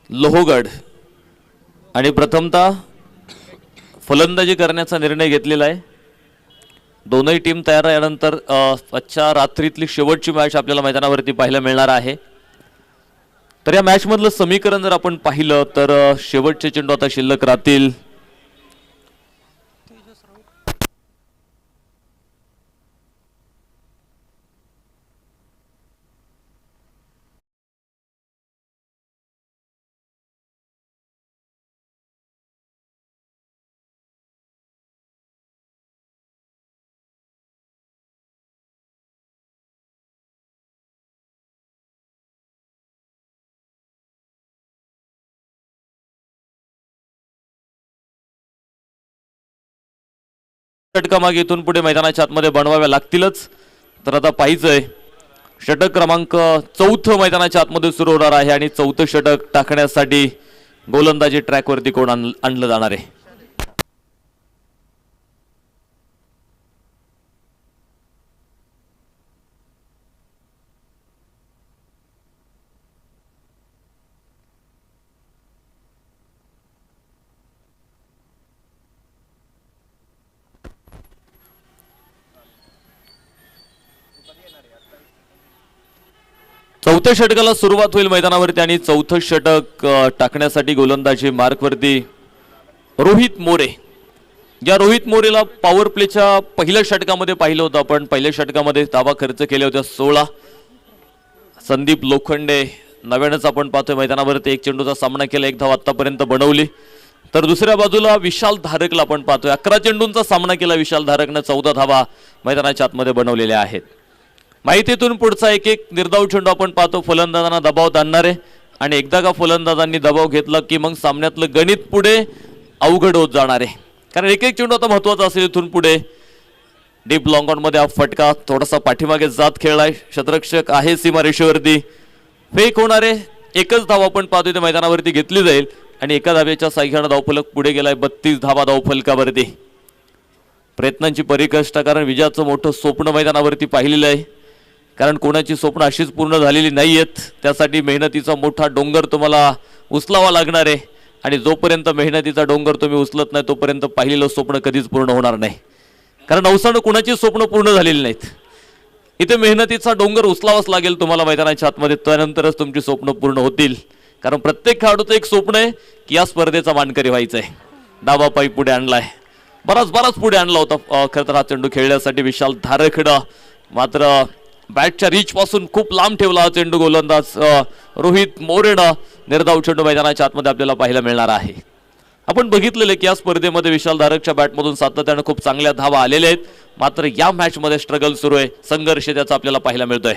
लोहगड आणि प्रथमतः फलंदाजी करण्याचा निर्णय घेतलेला आहे. दोनही टीम तयार यानंतर आजच्या रात्रीतली शेवटची मॅच आपल्याला मैदानावरती पाहायला मिळणार आहे. तर या मॅच मधलं समीकरण जर आपण पाहिलं तर शेवटचे चेंडू आता शिल्लक राहतील. षटका मागे इथून पुढे मैदानाच्या आतमध्ये बनवाव्या लागतीलच. तर आता पाहिजंय षटक क्रमांक 4 मैदानाच्या आतमध्ये सुरू होणार आहे आणि 4थं षटक टाकण्यासाठी गोलंदाजी ट्रॅकवरती कोण आणलं जाणार आहे. चौथ्या षटकाला सुरुवात होईल मैदानावरती आणि 4थं षटक टाकण्यासाठी गोलंदाजी मार्कवरती रोहित मोरे. या रोहित मोरेला पॉवर प्लेच्या पहिल्या षटकामध्ये पाहिलं होतं आपण. पहिल्या षटकामध्ये धावा खर्च केल्या होत्या 16. संदीप लोखंडे नव्यानंच आपण पाहतोय मैदानावरती एक चेंडूचा सामना केला, एक धाव आतापर्यंत बनवली. तर दुसऱ्या बाजूला विशाल धारकला आपण पाहतोय 11 चेंडूंचा सामना केला विशाल धारकनं, 14 धावा मैदानाच्या आतमध्ये बनवलेल्या आहेत. माहितीतून पुढचा एक एक निर्धाव चेंडू आपण पाहतो, फलंदाजांना दबाव आणणारे आणि एकदा का फलंदाजांनी दबाव घेतला की मग सामन्यातलं गणित पुढे अवघड होत जाणार आहे. कारण एक एक चेंडू आता महत्वाचा असेल इथून पुढे. डीप लॉंग ऑन मध्ये हा फटका थोडासा पाठीमागे जात खेळलाय, शतरक्षक आहे सीमारेषेवरती, फेक होणारे एकच धाव आपण पाहतोय ते मैदानावरती घेतली जाईल आणि एका धावेच्या साह्यानं धावफलक पुढे गेलाय 32 धावा धावफलकावरती. प्रयत्नांची परिकष्टा, कारण विजयाचं मोठं स्वप्न मैदानावरती पाहिलेलं आहे. कारण कोणाची स्वप्न अशीच पूर्ण झालेली नाही आहेत, त्यासाठी मेहनतीचा मोठा डोंगर तुम्हाला उचलावा लागणार आहे आणि जोपर्यंत मेहनतीचा डोंगर तुम्ही उचलत नाही तोपर्यंत पाहिलेलं स्वप्न कधीच पूर्ण होणार नाही. कारण नवसानं कुणाची स्वप्न पूर्ण झालेली नाहीत. इथे मेहनतीचा डोंगर उचलावाच लागेल तुम्हाला मैदानाच्या आतमध्ये, त्यानंतरच तुमची स्वप्न पूर्ण होतील. कारण प्रत्येक खेळाडूचं एक स्वप्न आहे की या स्पर्धेचा मानकरी व्हायचं आहे. डावा पायी पुढे आणलाय, बराच पुढे आणला होता खरं तर हा चेंडू खेळण्यासाठी विशाल धारकडं, मात्र बॅटच्या रीच पासून खूप लांब ठेवला हा चेंडू गोलंदाज रोहित मोरेनं. निर्धाव चेंडू मैदानाच्या आतमध्ये आपल्याला पाहायला मिळणार आहे. आपण बघितलेले की या स्पर्धेमध्ये विशाल धारकच्या बॅटमधून सातत्यानं खूप चांगल्या धावा आलेल्या आहेत, मात्र या मॅचमध्ये स्ट्रगल सुरू आहे, संघर्ष त्याचा आपल्याला पाहायला मिळतोय.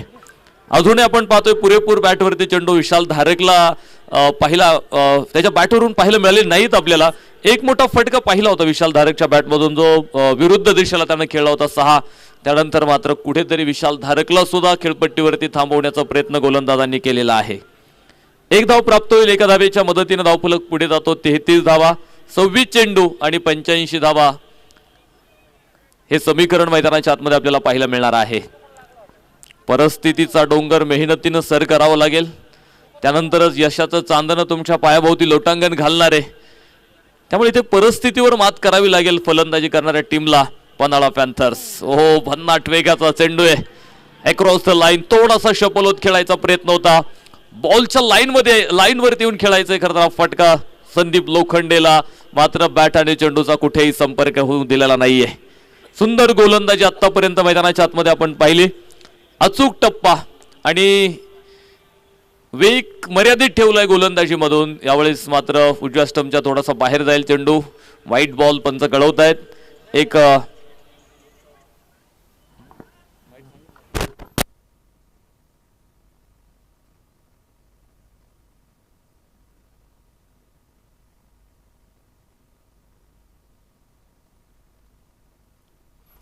अजूनही आपण पाहतोय पुरेपूर बॅटवरती चेंडू विशाल धारकला त्याच्या बॅटवरून पाहायला मिळाले नाहीत आपल्याला. एक मोठा फटका पाहिला होता विशाल धारकच्या बॅटमधून जो विरुद्ध दिशेला त्यानं खेळला होता 6. त्यानंतर मात्र कुठेतरी विशाल धारकला सुद्धा खेळपट्टीवरती थांबवण्याचा प्रयत्न गोलंदाजांनी केलेला आहे. एक धाव प्राप्त होईल, एका धावेच्या मदतीने धावफलक पुढे जातो. 33 धावा, 26 चेंडू आणि 85 धावा हे समीकरण मैदानाच्या आतमध्ये आपल्याला पाहायला मिळणार आहे. परिस्थितीचा डोंगर मेहनतीनं सर करावं लागेल, त्यानंतरच यशाचं चांदणं तुमच्या पायाभोवती लोटांगण घालणार आहे. त्यामुळे इथे परिस्थितीवर मात करावी लागेल फलंदाजी करणाऱ्या टीमला. पन्हाळा पॅन्थर्स, ओहो भन्नाट वेगाचा चेंडू आहे, अक्रॉस द लाईन. थोडासा शपल होत खेळायचा प्रयत्न होता, बॉलच्या लाईनवरती येऊन खेळायचंय खरं तर फटका संदीप लोखंडेला, मात्र बॅट आणि चेंडूचा कुठेही संपर्क होऊ दिलेला नाहीये. सुंदर गोलंदाजी आतापर्यंत मैदानाच्या आतमध्ये आपण पाहिली, अचूक टप्पा आणि वेग मर्यादित ठेवलाय गोलंदाजी मधून. यावेळेस मात्र उजव्या स्टंपच्या थोडासा बाहेर जाईल चेंडू, व्हाईट बॉल पंच कळवत आहेत. एक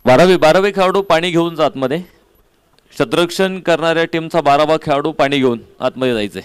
बारावे खेळाडू पाणी घेऊन जा आतमध्ये. क्षेत्ररक्षण करणाऱ्या टीमचा 12वा खेळाडू पाणी घेऊन आतमध्ये जायचंय.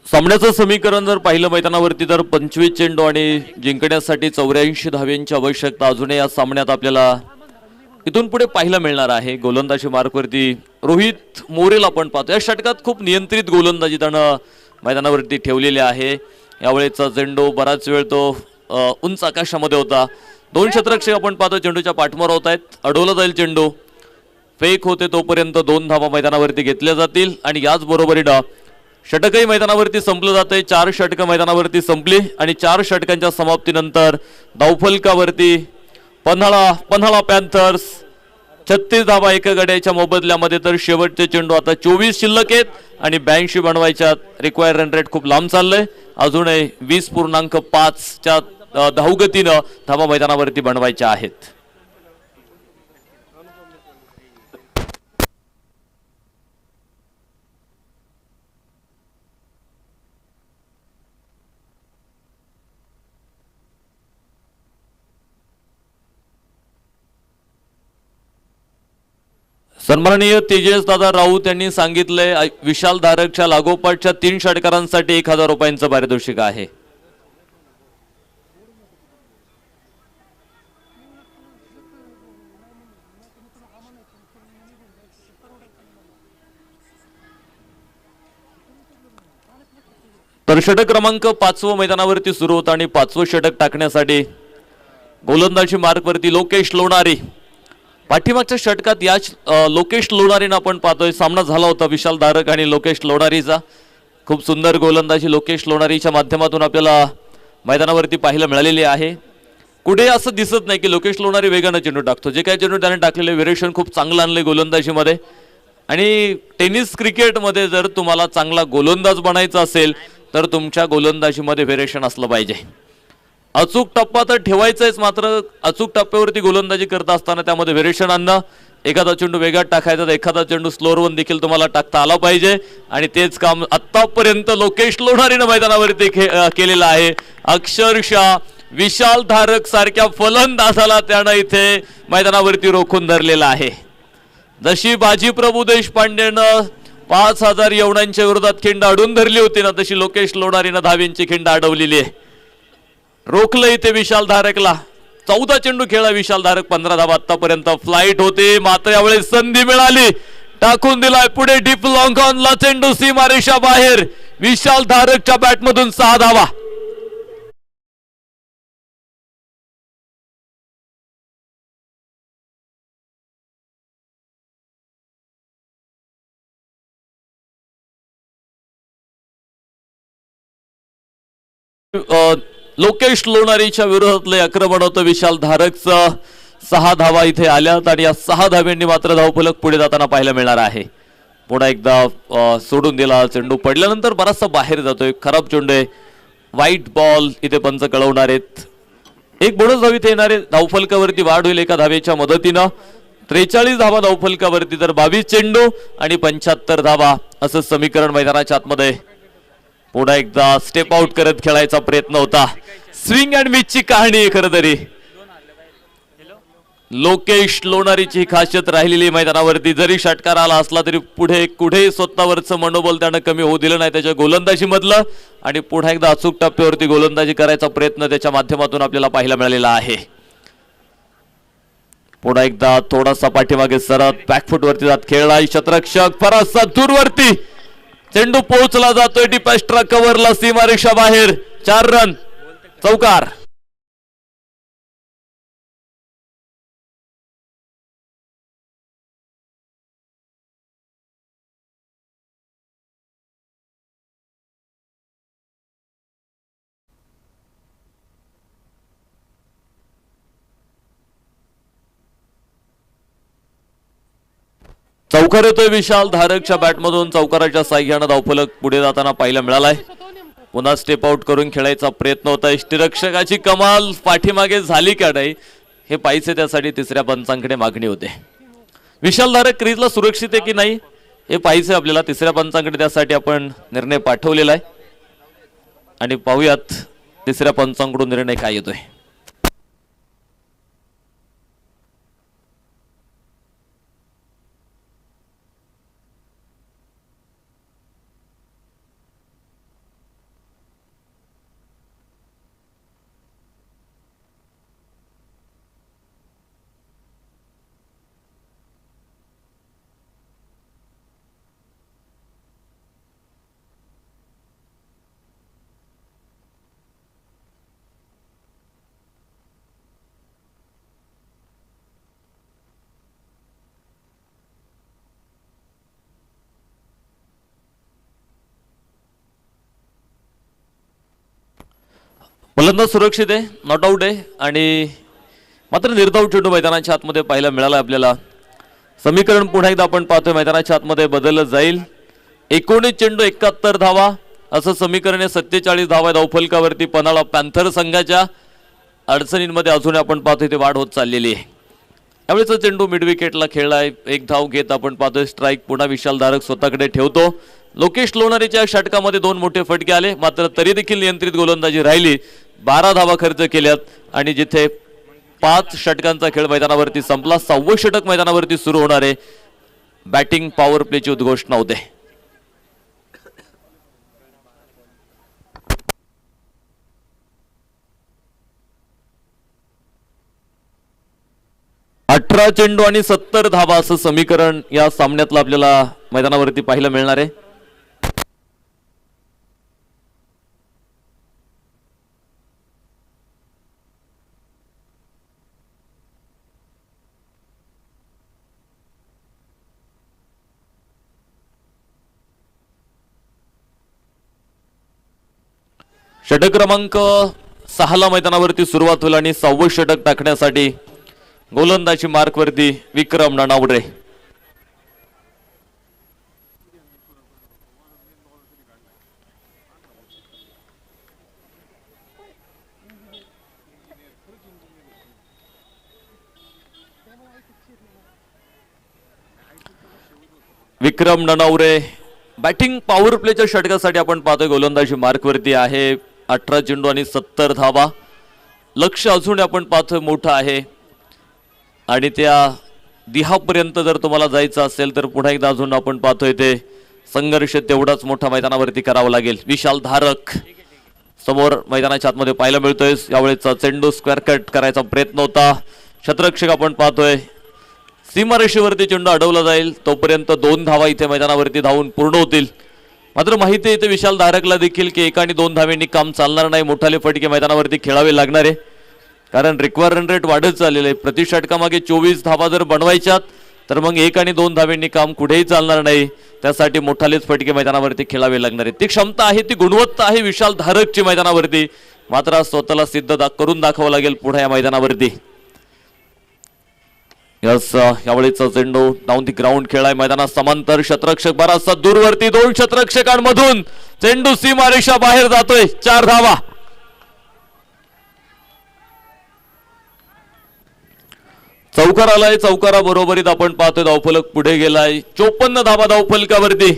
सामन्याचं समीकरण जर पाहिलं मैदानावरती तर 25 चेंडू आणि जिंकण्यासाठी 84 धाव्यांची आवश्यकता अजूनही या सामन्यात आपल्याला इथून पुढे पाहायला मिळणार आहे. गोलंदाजी मार्कवरती रोहित मोरेला आपण पाहतो. या षटकात खूप नियंत्रित गोलंदाजी त्यानं मैदानावरती ठेवलेली आहे. यावेळेचा चेंडू बराच वेळ तो उंच आकाशामध्ये होता. 2 क्षेत्ररक्षक आपण पाहतो चेंडूच्या पाठमार होत आहेत. अडवला जाईल चेंडू, फेक होते तोपर्यंत 2 धावा मैदानावरती घेतल्या जातील आणि याच बरोबरीनं षटकही मैदानावरती संपलं जातंय. 4 षटकं मैदानावरती संपली आणि 4 षटकांच्या समाप्तीनंतर धावफलकावरती पन्हाळा पॅन्थर्स 36 धावा एका गड्याच्या मोबदल्यामध्ये. तर शेवटचे चेंडू आता 24 शिल्लक आहेत आणि 82 बनवायच्या रिक्वायर रन रेट खूप लांब चाललंय. अजूनही 20.5च्या धावगतीनं धावा मैदानावरती बनवायच्या आहेत. सन्माननीय तेजस दादा राऊत यांनी सांगितलंय विशाल धारकच्या लागोपाठच्या 3 षटकारांसाठी 1000 रुपयांचं पारितोषिक आहे. तर षटक क्रमांक 5 मैदानावरती सुरू होतं आणि 5वं षटक टाकण्यासाठी गोलंदाजी मार्कवरती लोकेश लोणारी. पाठीमागच्या षटकात याच लोकेश लोणारीनं आपण पाहतोय सामना झाला होता विशाल धारक आणि लोकेश लोणारीचा. खूप सुंदर गोलंदाजी लोकेश लोणारीच्या माध्यमातून आपल्याला मैदानावरती पाहायला मिळालेली आहे. कुठे असं दिसत नाही की लोकेश लोणारी वेगानं चेंडू टाकतो. जे काही चेंडू त्याने टाकलेले व्हेरिएशन खूप चांगलं आणले गोलंदाजीमध्ये. आणि टेनिस क्रिकेटमध्ये जर तुम्हाला चांगला गोलंदाज बनायचा असेल तर तुमच्या गोलंदाजीमध्ये व्हेरिएशन असलं पाहिजे. अचूक टप्पा तर ठेवायचाच, मात्र अचूक टप्प्यावरती गोलंदाजी करत असताना त्यामध्ये व्हेरिएशन आणणं, एखादा चेंडू वेगात टाकायचा तर एखादा चेंडू स्लोअरवर देखील तुम्हाला टाकता आला पाहिजे. आणि तेच काम आतापर्यंत लोकेश लोणारीनं मैदानावरती केलेलं आहे. अक्षरशः विशाल धारक सारख्या फलंदाजाला त्यानं इथे मैदानावरती रोखून धरलेला आहे. जशी बाजी प्रभू देशपांडेनं 5000 यवनांच्या विरोधात खिंड अडवून धरली होती ना, तशी लोकेश लोणारीनं धावींची खिंड अडवलेली आहे. रोखलं इथे विशाल धारकला. 14 चेंडू खेळला विशाल धारक, 15 धावा आतापर्यंत. फ्लाईट होते मात्र यावेळेस संधी मिळाली, टाकून दिलाय पुढे डीप लॉंग ऑनला चेंडू सीमारेषा बाहेर. विशाल धारकच्या बॅटमधून 6 धावा. लोकेश लोणारीच्या विरोधातले आक्रमण होतं विशाल धारकचं. 6 धावा इथे आल्यात आणि या 6 धाव्यांनी मात्र धावफलक पुढे जाताना पाहायला मिळणार आहे. पुन्हा एकदा सोडून दिला चेंडू, पडल्यानंतर बराचसा बाहेर जातोय. खराब चेंडू आहे, वाईट बॉल इथे पंच कळवणार आहेत. एक बोनस धाव इथे येणार आहे. धावफलकावरती वाढ होईल एका धावेच्या मदतीनं. 43 धावा धावफलकावरती, तर 22 चेंडू आणि 75 धावा असं समीकरण मैदानाच्या आतमध्ये. पुन्हा एकदा स्टेप आउट करत खेळायचा प्रयत्न होता. स्विंग अँड मिसची कहाणी आहे खरं तरी. लोकेश लोणारीची खासियत राहिलेली मैदानावरती. जरी षटकार आला असला तरी पुढे स्वतःवरचं मनोबल त्यानं कमी होऊ दिलं नाही त्याच्या गोलंदाजी मधलं. आणि पुन्हा एकदा अचूक टप्प्यावरती गोलंदाजी करायचा प्रयत्न त्याच्या माध्यमातून आपल्याला पाहायला मिळालेला आहे. पुन्हा एकदा थोडासा पाठीमागे सरत बॅकफुट वरती जात खेळला क्षेत्ररक्षक, बराचसा दूरवरती चेंडू पोहोचला जातोय डीप एक्स्ट्रा कव्हरला, सीमारेषा बाहेर. 4 रन, चौकार. चौकार येतोय विशाल धारकच्या बॅटमधून. चौकाराच्या साह्यानं धावफलक पुढे जाताना पाहायला मिळालाय. पुन्हा स्टेप आउट करून खेळायचा प्रयत्न होता. यष्टीरक्षकाची कमाल पाठीमागे झाली का नाही हे पाहिजे, त्यासाठी तिसऱ्या पंचांकडे मागणी होते. विशाल धारक क्रीजला सुरक्षित आहे की नाही हे पाहिजे आपल्याला तिसऱ्या पंचांकडे. त्यासाठी आपण निर्णय पाठवलेला आहे आणि पाहूयात तिसऱ्या पंचांकडून निर्णय काय येतोय. फलंदाज सुरक्षित आहे, नॉट आऊट आहे आणि मात्र निर्धाव चेंडू मैदानाच्या आतमध्ये पाहायला मिळाला आपल्याला. समीकरण पुन्हा एकदा आपण पाहतोय मैदानाच्या आतमध्ये बदललं जाईल. 19 चेंडू 71 धावा असं समीकरण आहे. 47 धावा धावफलकावरती पन्हाळा पॅन्थर संघाच्या. अडचणींमध्ये अजून आपण पाहतोय ते वाढ होत चाललेली आहे. त्यावेळेचा चेंडू मिड विकेटला खेळलाय, एक धाव घेत आपण पाहतोय स्ट्राईक पुन्हा विशाल धारक स्वतःकडे ठेवतो. लोकेश लोणारीच्या षटकामध्ये 2 मोठे फटके आले, मात्र तरी देखील नियंत्रित गोलंदाजी राहिली. 12 धावा खर्च केल्यात आणि जिथे 5 षटकांचा खेळ मैदानावरती संपला, 6वं षटक मैदानावरती सुरू होणार आहे. बॅटिंग पॉवर प्लेची उद्घोषणा होते. अठरा चेंडू आणि 70 धावा असं समीकरण या सामन्यातलं आपल्याला मैदानावरती पाहायला मिळणार आहे. षटक क्रमांक 6ला मैदानावरती सुरुवात होईल आणि 6वं षटक टाकण्यासाठी गोलंदाजी मार्कवरती विक्रम ननावडे. विक्रम ननावरे बॅटिंग पॉवर प्लेच्या षटकासाठी आपण पाहतोय गोलंदाजी मार्कवरती आहे. 18 चेंडू आणि 70 धावा. लक्ष अजून आपण पाहतोय मोठं आहे आणि त्या दिहापर्यंत जर तुम्हाला जायचं असेल तर पुन्हा एकदा अजून आपण पाहतोय ते संघर्ष तेवढाच मोठा मैदानावरती करावा लागेल. विशाल धारक समोर मैदानाच्या आतमध्ये पाहायला मिळतोय. यावेळेचा चेंडू स्क्वेअर कट करायचा प्रयत्न होता. क्षेत्ररक्षक आपण पाहतोय सीमारेषेवरती चेंडू अडवला जाईल, तोपर्यंत 2 धावा इथे मैदानावरती धावून पूर्ण होतील. मात्र माहिती आहे इथे विशाल धारकला देखील की 1 आणि 2 धावेंनी काम चालणार नाही. मोठाले फटके मैदानावरती खेळावे लागणार आहे, कारण रिक्वायर रन रेट वाढत चाललेलं आहे. प्रति षटकामागे 24 धावा जर बनवायच्यात तर मग 1 आणि 2 धावेंनी काम कुठेही चालणार नाही. त्यासाठी मोठालेच फटके मैदानावरती खेळावे लागणार आहेत. ती क्षमता आहे, ती गुणवत्ता आहे विशाल धारकची मैदानावरती. मात्र स्वतःला सिद्ध करून दाखवावं लागेल पुढे या मैदानावरती. यावेळीचा चेंडू डाऊन दी ग्राउंड खेळाय मैदानात समांतर. क्षेत्ररक्षक बराचसा दूरवरती. 2 क्षेत्ररक्षकांमधून चेंडू सीमारेषा बाहेर जातोय. 4 धावा. चौकार आलाय. चौकारा बरोबरीत आपण पाहतोय धावफलक पुढे गेलाय. 54 धावा धावफलकावरती.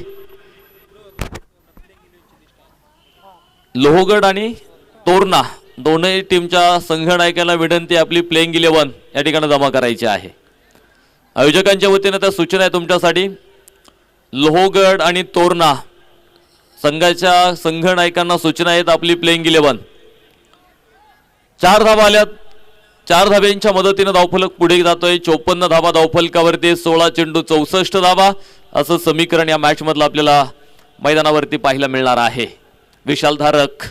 लोहगड आणि तोरणा दोन्ही टीमच्या संघनायकांना विनंती आपली प्लेइंग 11 या ठिकाणी जमा करायची आहे. आयोजकांच्या वतीने त्या सूचना आहे तुमच्यासाठी. लोहगड आणि तोरणा संघाच्या संघनायकांना सूचना आहेत आपली प्लेइंग 11. 4 धावा आल्यात. 4 धाब्यांच्या मदतीने धावफलक पुढे जातोय. 54 धावा धावफलकावरती. 16 चेंडू 64 धावा असं समीकरण या मॅच मधलं आपल्याला मैदानावरती पाहायला मिळणार आहे. विशाल धारक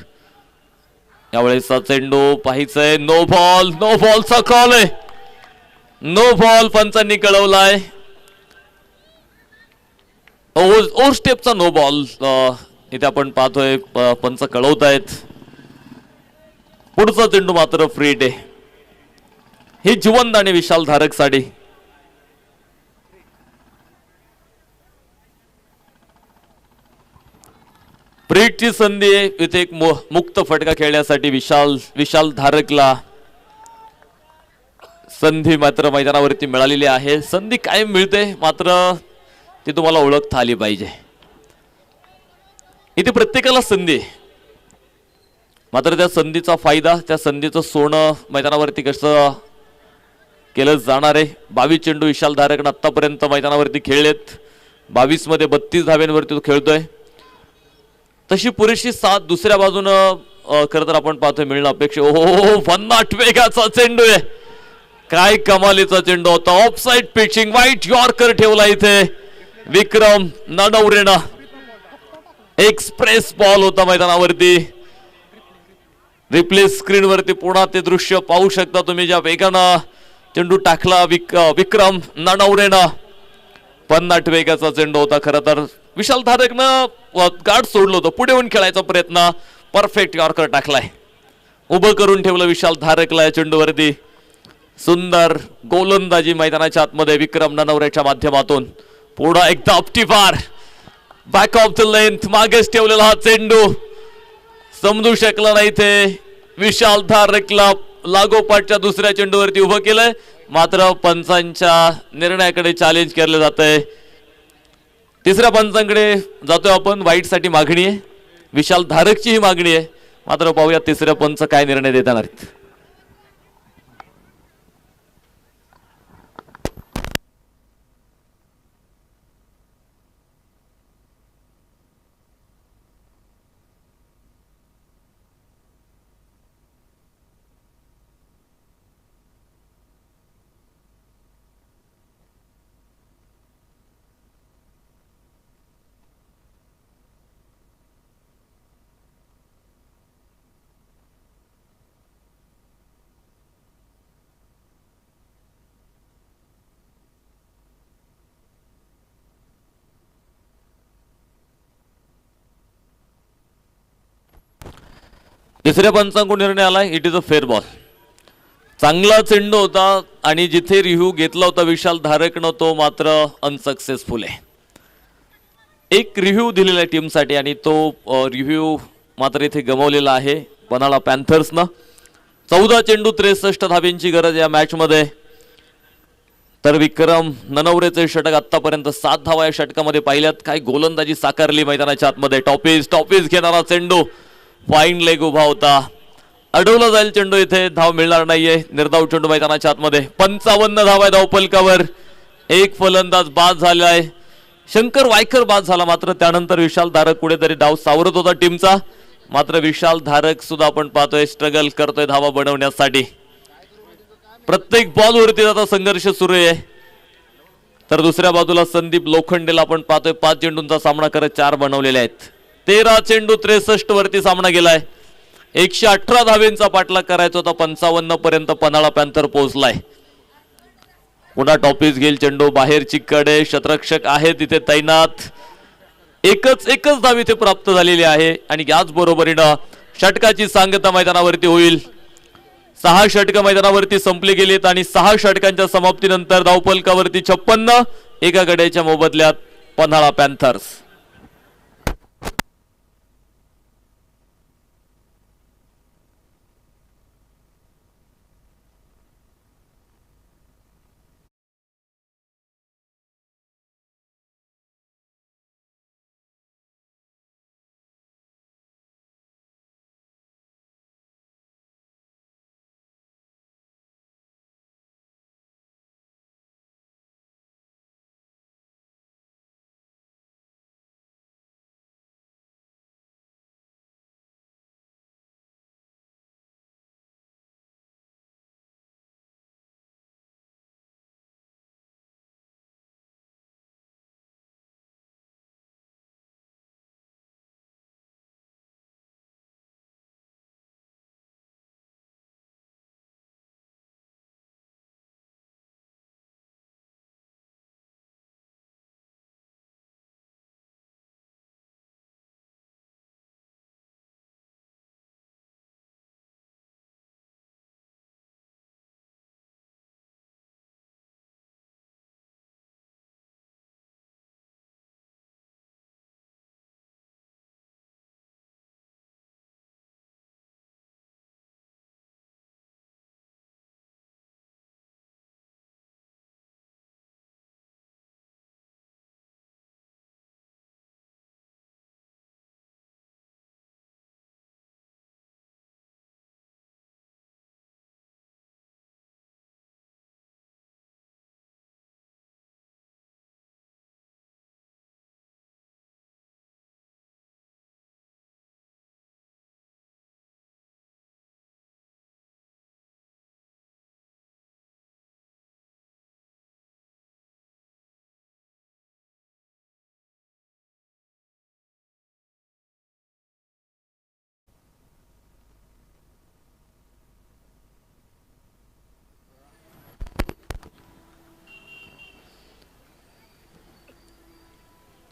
यावेळेचा चेंडू पाहायचंय. नो बॉलचा कॉल आहे. नो बॉल पंचांनी कळवलाय. ओव्हर स्टेपचा नो बॉल इथे आपण पाहतोय पंच कळवतायत. पुढचा चेंडू मात्र फ्री डे. ही जिवंत आणि विशाल धारक साठी. फ्रीडची संधी आहे इथे एक मुक्त फटका खेळण्यासाठी. विशाल धारकला संधी मात्र मैदानावरती मिळालेली आहे. संधी कायम मिळते, मात्र ती तुम्हाला ओळखता आली पाहिजे. इथे प्रत्येकाला संधी, मात्र त्या संधीचा फायदा, त्या संधीचं सोनं मैदानावरती कसं केलं जाणार आहे. 22 चेंडू विशाल धारकनं आतापर्यंत मैदानावरती खेळलेत. 22 मध्ये 32 धाव्यांवरती तो खेळतोय. तशी पुरेशी साथ दुसऱ्या बाजूनं खरं तर आपण पाहतोय मिळणं अपेक्षा. ओहो, 50 वेगाचा चेंडू आहे. काय कमालीचा चेंडू होता. ऑफसाइड पिचिंग, व्हाईट यॉर्कर ठेवला इथे विक्रम ननावरेनं. एक्सप्रेस बॉल होता मैदानावरती. रिप्ले स्क्रीन वरती पुन्हा ते दृश्य पाहू शकता तुम्ही, ज्या वेगानं चेंडू टाकला विक्रम ननावरेनं. 50 वेगाचा चेंडू होता. खरं तर विशाल धारकनं गार्ड सोडलं होतं, पुढे येऊन खेळायचा प्रयत्न. परफेक्ट यॉर्कर टाकलाय. उभं करून ठेवलं विशाल धारकला या चेंडूवरती. सुंदर गोलंदाजी मैदानाच्या आतमध्ये विक्रम ननवरेच्या माध्यमातून. पुढं एकदा अपटीफार बॅक ऑफ द लेंथ मागेच ठेवलेला हा चेंडू समजू शकला नाही ते विशाल धारकला लागोपाठच्या दुसऱ्या चेंडूवरती उभं केलंय. मात्र पंचांच्या निर्णयाकडे चॅलेंज केलं जातंय. तिसऱ्या पंचांकडे जातोय आपण. वाईट साठी मागणी आहे, विशाल धारकची ही मागणी आहे. मात्र पाहूया तिसऱ्या पंच काय निर्णय देणार आहेत. तिसऱ्या पंचांकडून निर्णय आलाय. It is a fair ball. चांगला चेंडू होता आणि जिथे रिव्ह्यू घेतला होता विशाल धारकनं तो मात्र अनसक्सेसफुल आहे. एक रिव्ह्यू दिलेला आहे टीमसाठी आणि तो रिव्ह्यू मात्र इथे गमावलेला आहे पन्हाळा पॅन्थर्सनं. 14 चेंडू 63 धाब्यांची गरज या मॅचमध्ये. तर विक्रम ननवरेचे षटक आतापर्यंत 7 धावा या षटकामध्ये पाहिल्यात. काय गोलंदाजी साकारली मैदानाच्या आतमध्ये. टॉपीज घेणारा चेंडू फाईन लेग उभा होता. अडवला जाईल चेंडू. इथे धाव मिळणार नाहीये. निर्धाव चेंडू मैदानाच्या आतमध्ये. 55 धावा आहे धावफलकावर. एक फलंदाज बाद झालाय. शंकर वायकर बाद झाला. मात्र त्यानंतर विशाल धारक कुठेतरी डाव सावरत होता टीमचा. मात्र विशाल धारक सुद्धा आपण पाहतोय स्ट्रगल करतोय धावा बनवण्यासाठी. प्रत्येक बॉलवरती आता संघर्ष सुरू आहे. तर दुसऱ्या बाजूला संदीप लोखंडेला आपण पाहतोय 5 चेंडूंचा सामना करत 4 बनवलेले आहेत. 13 चेंडू 63 वरती सामना गेलाय. 118 धावेंचा पाठलाग करायचा होता. 55 पर्यंत पन्हाळा पॅन्थर पोहोचलाय. पुन्हा टॉपीज घेईल चेंडू. बाहेरची कडे शतरक्षक आहे तिथे तैनात. एकच धाव इथे प्राप्त झालेली आहे आणि याच बरोबरीनं षटकाची सांगता मैदानावरती होईल. 6 षटकं मैदानावरती संपली गेलीत आणि 6 षटकांच्या समाप्तीनंतर धावफलकावरती 56 एका गड्याच्या मोबदल्यात पन्हाळा पॅन्थर्स.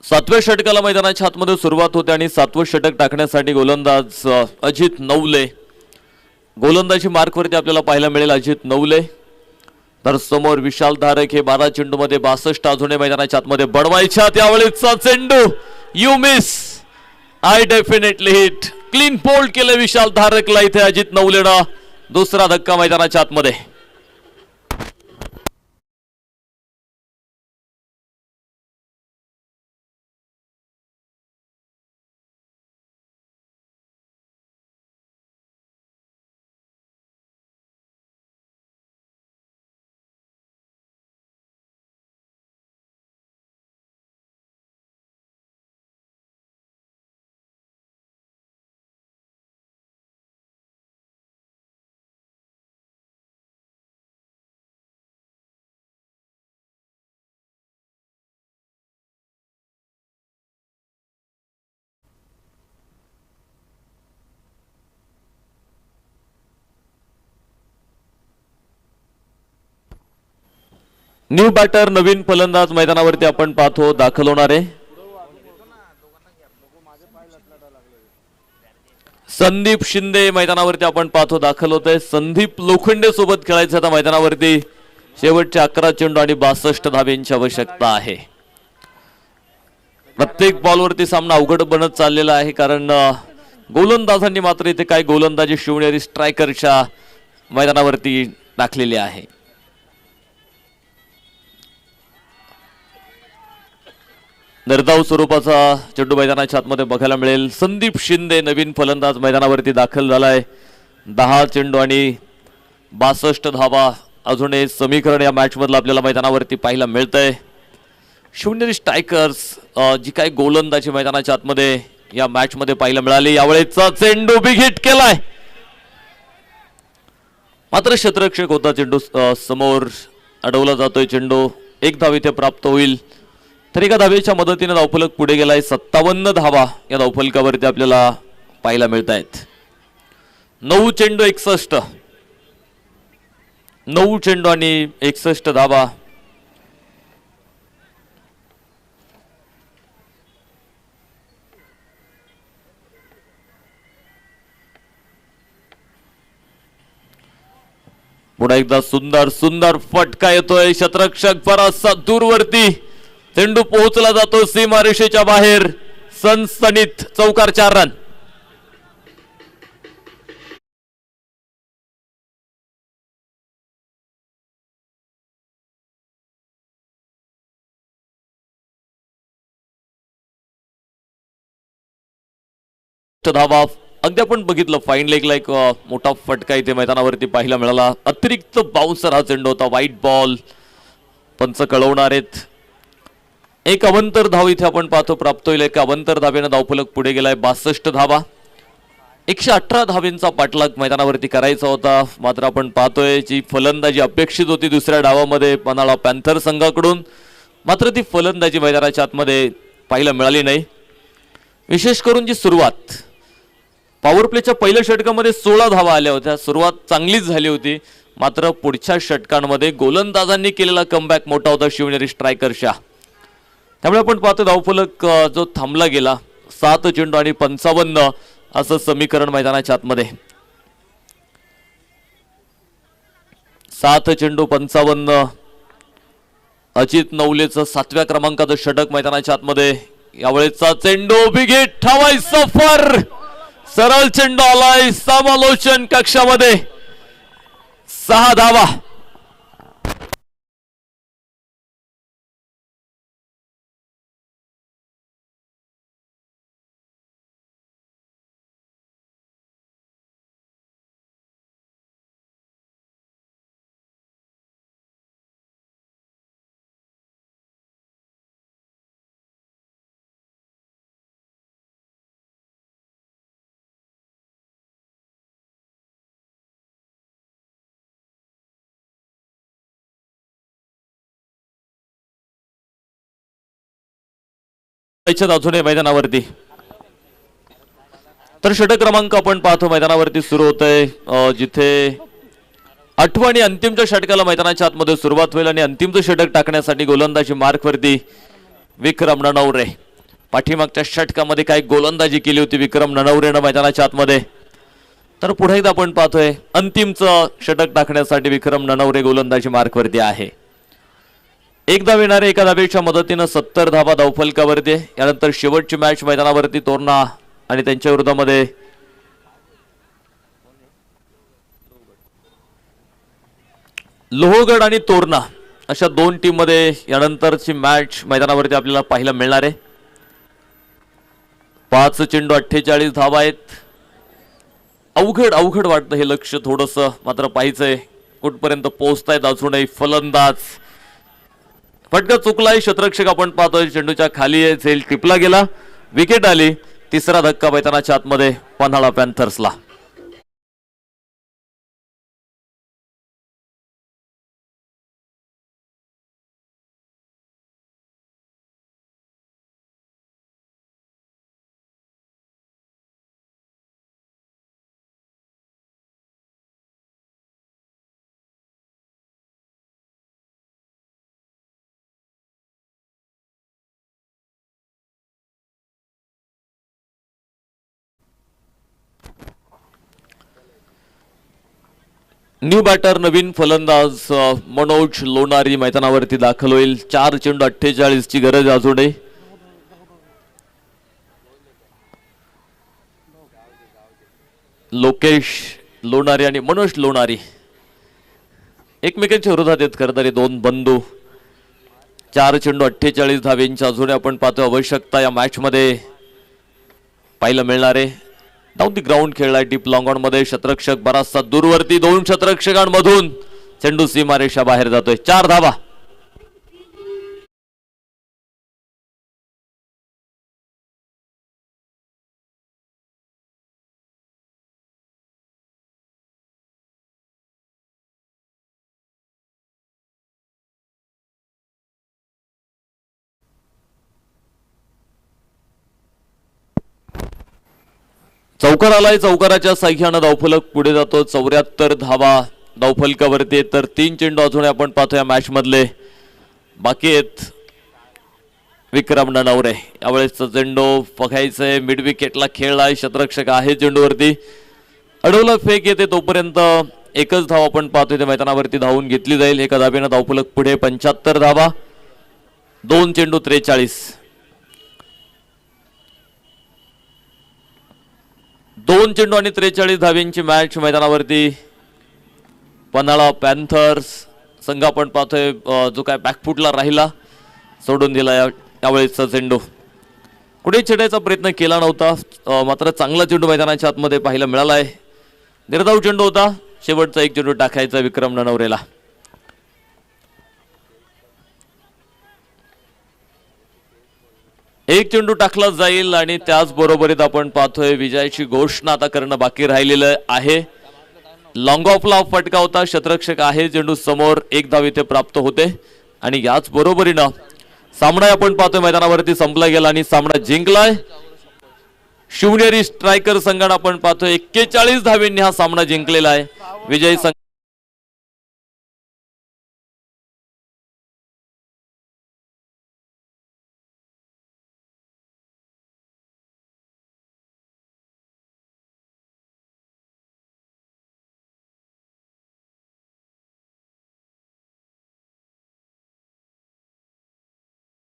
सातव्या षटकाला मैदानाच्या आतमध्ये सुरुवात होते आणि 7वं षटक टाकण्यासाठी गोलंदाज अजित नवले गोलंदाजी मार्कवरती आपल्याला पाहायला मिळेल अजित नवले. तर समोर विशाल धारक हे 12 चेंडूमध्ये 62 अजूनही मैदानाच्या आतमध्ये बनवायच्या. त्यावेळेचा चेंडू you miss, I definitely hit. Clean bowled केलं विशाल धारकला इथे अजित नवलेनं. दुसरा धक्का मैदानाच्या आतमध्ये. न्यू बॅटर नवीन फलंदाज मैदानावरती आपण पाहतो दाखल होणार आहे. संदीप शिंदे मैदानावरती आपण पाहतो दाखल होत आहे. संदीप लोखंडे सोबत खेळायचं आता मैदानावरती. शेवटचे 11 चेंडू आणि 62 धाब्यांची आवश्यकता आहे. प्रत्येक बॉलवरती सामना अवघड बनत चाललेला आहे, कारण गोलंदाजांनी मात्र इथे काय गोलंदाजी शिवनेरी स्ट्रायकरच्या मैदानावरती टाकलेली आहे. निर्धाव स्वरूपाचा चेंडू मैदानाच्या आतमध्ये बघायला मिळेल. संदीप शिंदे नवीन फलंदाज मैदानावरती दाखल झालाय. 10 चेंडू आणि 62 धावा अजूनही समीकरण या मॅच मधलं आपल्याला मैदानावरती पाहायला मिळतंय. शिवनेरी स्ट्रायकर्स जी काय गोलंदाजी मैदानाच्या आतमध्ये या मॅच मध्ये पाहायला मिळाली. यावेळेचा चेंडू बिग हिट केलाय, मात्र क्षेत्ररक्षक होता चेंडू समोर अडवला जातोय. चेंडू 1 धाव इथे प्राप्त होईल. तर एका धावेच्या मदतीने धावफलक पुढे गेलाय. 57 धावा या धावफलकावरती आपल्याला पाहायला मिळत आहेत. 9 चेंडू 61, 9 चेंडू आणि 61 धावा. पुन्हा एकदा सुंदर सुंदर फटका येतोय. क्षेत्ररक्षक बराचसा दूरवरती. चेंडू पोहोचला जातो सीमारेषेच्या बाहेर. सनसनीत चौकार 4 रन. धावा अगदी आपण बघितलं फाईन लेगला एक मोठा फटका इथे मैदानावरती पाहायला मिळाला. अतिरिक्त बाउन्सर हा चेंडू होता. व्हाईट बॉल पंच कळवणार आहेत. एक अवंतर धाव इथे आपण पाहतो प्राप्त होईल. एक अवंतर धावेनं धावफलक पुढे गेलाय. 62 धावा. 118 धावेंचा पाठलाग मैदानावरती करायचा होता, मात्र आपण पाहतोय जी फलंदाजी अपेक्षित होती दुसऱ्या डावामध्ये पन्हाळा पॅन्थर संघाकडून, मात्र ती फलंदाजी मैदानाच्या आतमध्ये पाहायला मिळाली नाही. विशेष करून जी सुरुवात पॉवर प्लेच्या पहिल्या षटकामध्ये 16 धावा आल्या होत्या. सुरुवात चांगलीच झाली होती, मात्र पुढच्या षटकांमध्ये गोलंदाजांनी केलेला कमबॅक मोठा होता शिवनेरी स्ट्रायकर्सच्या. त्यामुळे आपण पाहतो धावफलक जो थांबला गेला 7 चेंडू आणि 55 असं समीकरण मैदानाच्या आतमध्ये. 7 चेंडू 55. अजित नवलेचं 7व्या क्रमांकाचं षटक मैदानाच्या आतमध्ये. यावेळेचा चेंडू बिग हिट. हवाई सफर. सरळ चेंडू आलाय समालोचन कक्षामध्ये. 6 धावा. अजूनही मैदानावरती तर षटक क्रमांक आपण पाहतो मैदानावरती सुरू होत आहे, जिथे 8व्या आणि अंतिमच्या षटकाला मैदानाच्या आतमध्ये सुरुवात होईल आणि अंतिमचं षटक टाकण्यासाठी गोलंदाजी मार्कवरती विक्रम ननवरे. पाठीमागच्या षटकामध्ये काय गोलंदाजी केली होती विक्रम ननवरेनं मैदानाच्या आतमध्ये. तर पुढे एकदा आपण पाहतोय अंतिमचं षटक टाकण्यासाठी विक्रम ननवरे गोलंदाजी मार्कवरती आहे. एकदा येणारे एका धावेच्या मदतीनं 70 धावा धावफलकावरती. यानंतर शेवटची मॅच मैदानावरती तोरणा आणि त्यांच्या विरोधामध्ये लोहगड आणि तोरणा अशा दोन टीम मध्ये यानंतरची मॅच मैदानावरती आपल्याला पाहायला मिळणार आहे. 5 चेंडू 48 धावा आहेत. अवघड वाटतं हे लक्ष थोडंसं, मात्र पाहायचंय कुठपर्यंत पोहोचतायत अजूनही फलंदाज. फटका चुकलाय, क्षेत्ररक्षक आपण पाहतोय चेंडूच्या खाली आहे, झेल टिपला गेला, विकेट आली. तिसरा धक्का मैदानाच्या आतमध्ये पन्हाळा पॅन्थर्सला. न्यू बॅटर नवीन फलंदाज मनोज लोणारी मैदानावरती दाखल होईल. 4 चेंडू 48 ची गरज अजूनही. लोकेश लोणारी आणि मनोज लोणारी एकमेकांच्या विरोधात आहेत खरं तरी दोन बंधू. 4 चेंडू 48 धावेंची अजूनही आपण पाहतो आवश्यकता या मॅच मध्ये पाहायला मिळणार आहे. डाऊन दी ग्राउंड खेळलाय डीप लॉंग ऑन मध्ये. क्षेत्ररक्षक बराचसा दूरवरती, 2 क्षेत्ररक्षकांमधून चेंडू सीमारेषा बाहेर जातोय. 4 धावा. चौकार आलाय, चौकाराच्या साह्यानं धावफलक पुढे जातो. 74 धावा धावफलकावरती, तर 3 चेंडू अजून आपण पाहतो या मॅच मधले बाकी आहेत. विक्रम ननवरे यावेळेस चेंडू बघायचंय, मिड विकेटला खेळलाय, क्षेत्ररक्षक आहे चेंडूवरती, अडवला फेक येते तोपर्यंत एकच धाव आपण पाहतोय ते मैदानावरती धावून घेतली जाईल. एका धावेनं धावफलक पुढे. 75 धावा, 2 चेंडू 43. 2 चेंडू आणि 43 धावेंची मॅच मैदानावरती. पन्हाळा पॅन्थर्स संघ आपण पाहतोय जो काय बॅकफुटला राहिला, सोडून दिला यावेळेसचा चेंडू. कुठे छेडायचा प्रयत्न केला नव्हता, मात्र चांगला चेंडू मैदानाच्या आतमध्ये पाहायला मिळाला आहे. निर्धाव चेंडू होता, शेवटचा एक चेंडू टाकायचा विक्रम ननवरेला. एक चेंडू टाकला जाईल आणि त्याचबरोबरीत आपण पाहतोय विजयाची घोषणा आता करणं बाकी राहिलेलं आहे. लॉंग ऑफला फटका होता, क्षेत्ररक्षक आहे चेंडू समोर, 1 धाव इथे प्राप्त होते आणि याच बरोबरीनं सामना आपण पाहतोय मैदानावरती संपला गेला आणि सामना जिंकलाय शिवनेरी स्ट्रायकर संघानं. आपण पाहतोय 41 धावेंनी हा सामना जिंकलेला आहे. विजयी संघ